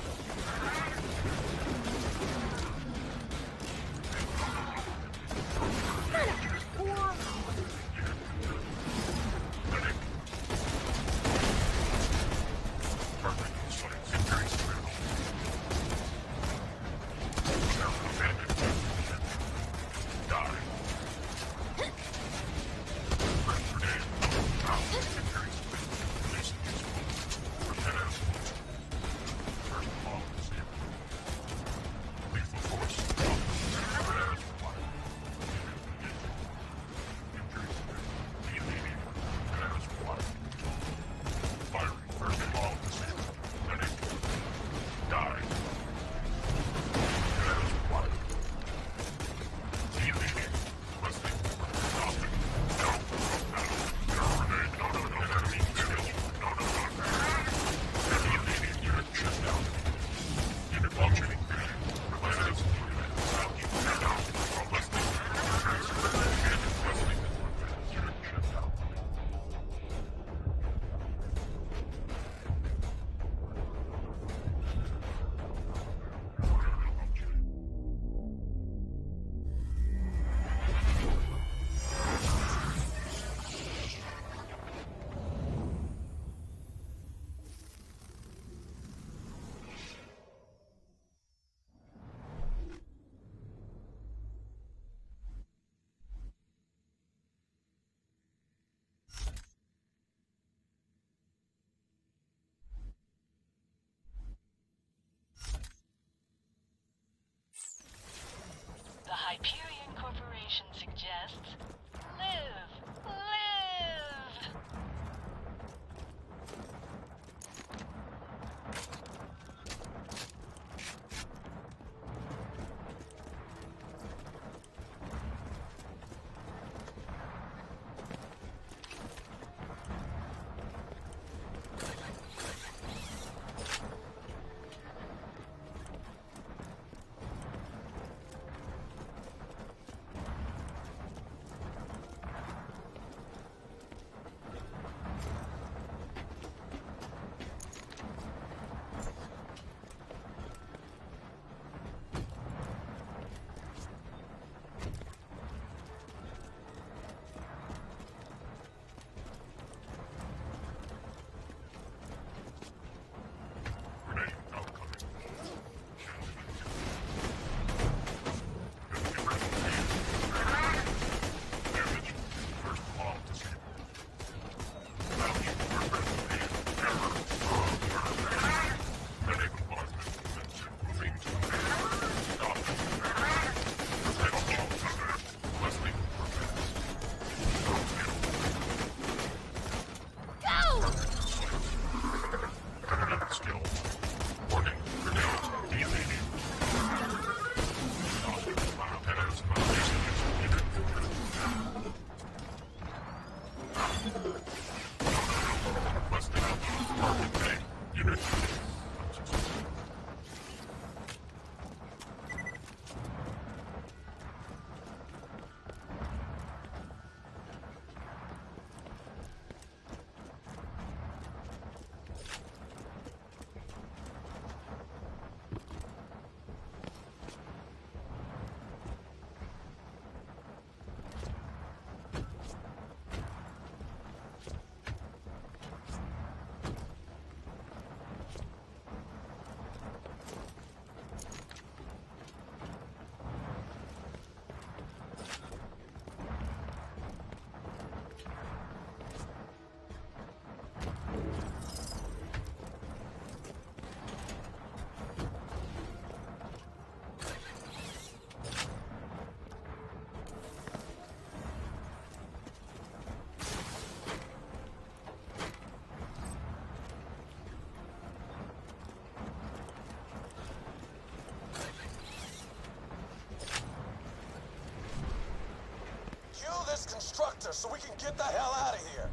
Kill this constructor so we can get the hell out of here.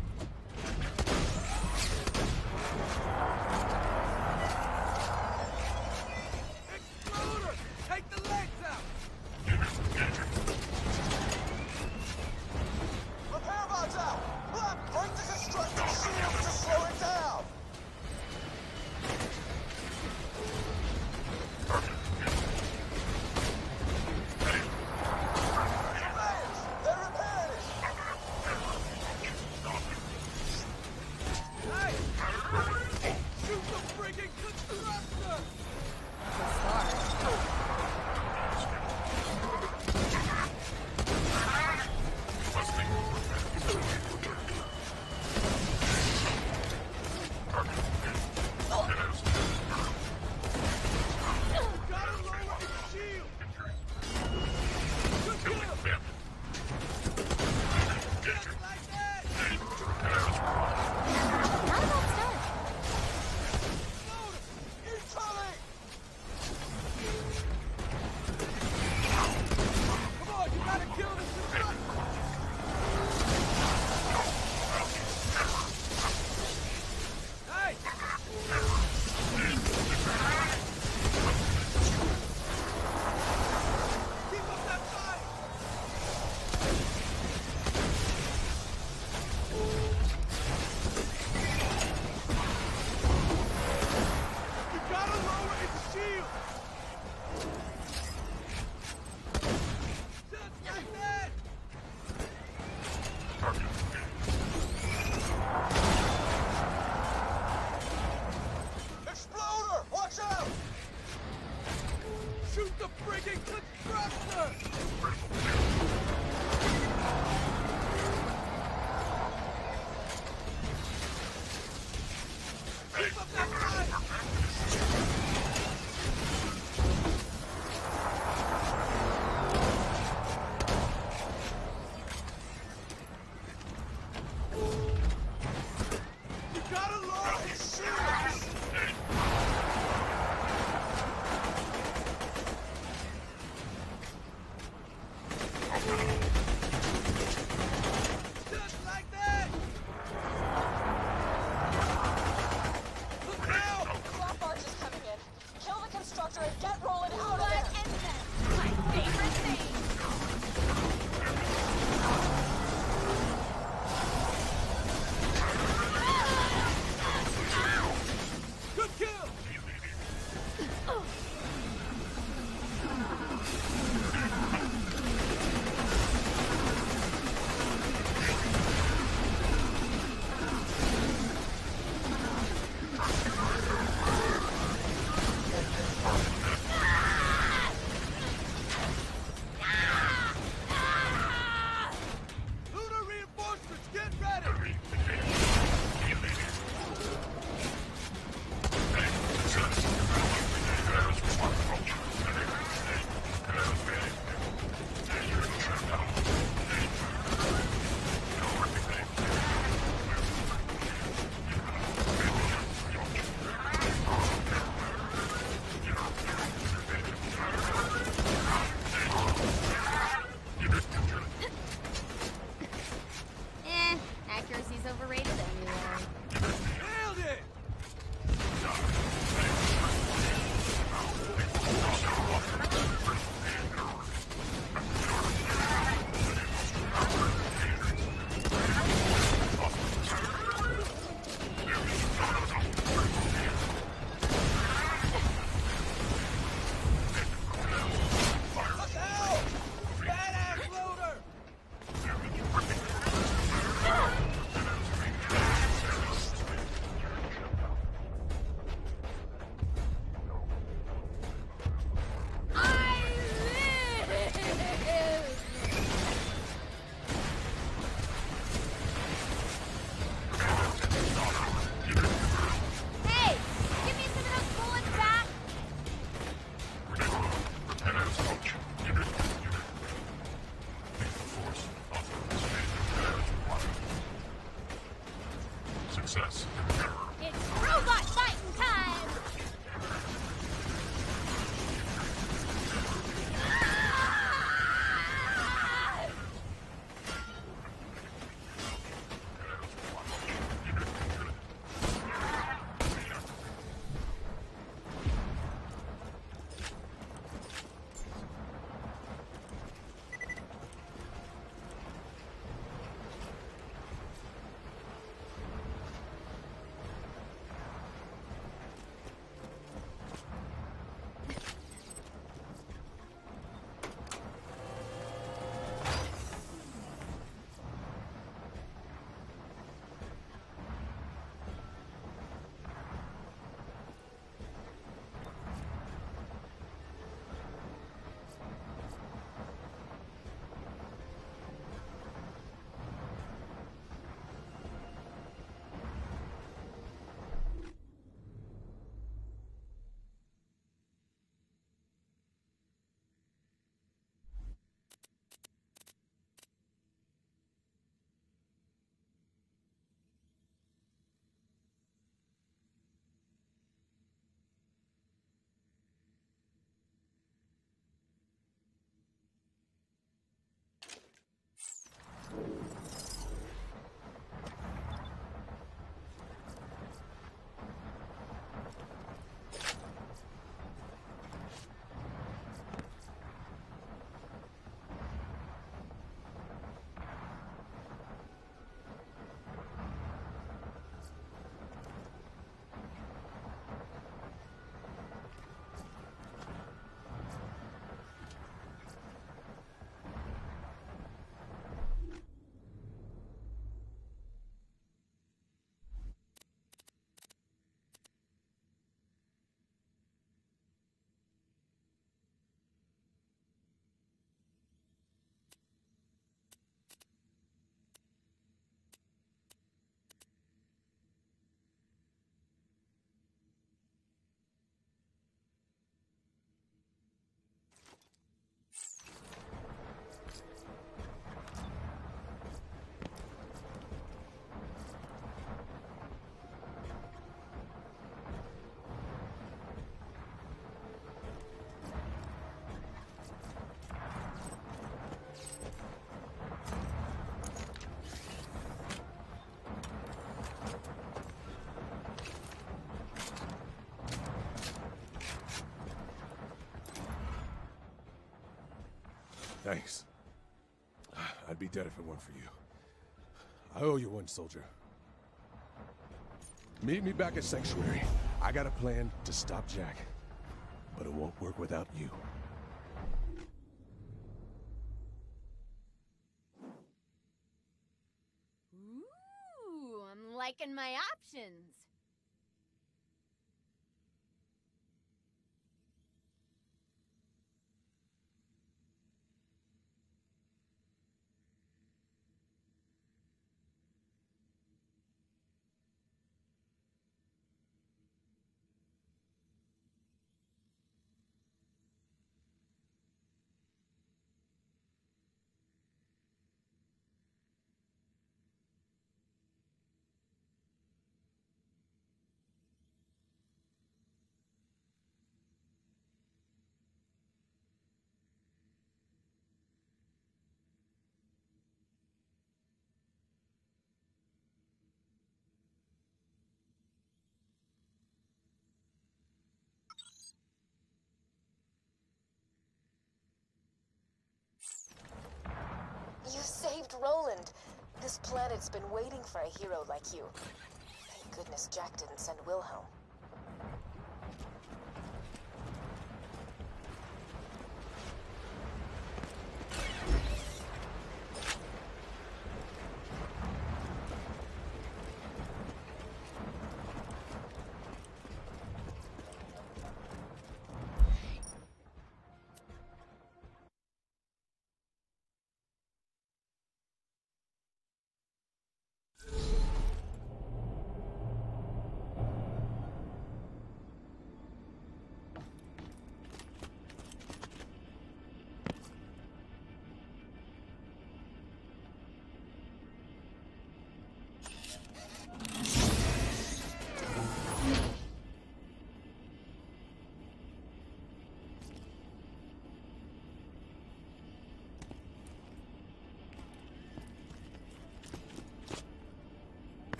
Exploder! Take the legs out! Repair bots out! Blood, break the constructor shields to slow it down! Surveyors! They're repairing it! process. It's robot fighting time! Thanks. I'd be dead if it weren't for you. I owe you one, soldier. Meet me back at Sanctuary. I got a plan to stop Jack. But it won't work without you. Ooh, I'm liking my options. You saved Roland. This planet's been waiting for a hero like you. Thank goodness Jack didn't send Wilhelm.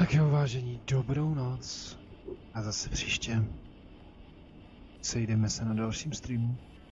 Tak jo, vážení, dobrou noc. A zase příště sejdeme se na dalším streamu.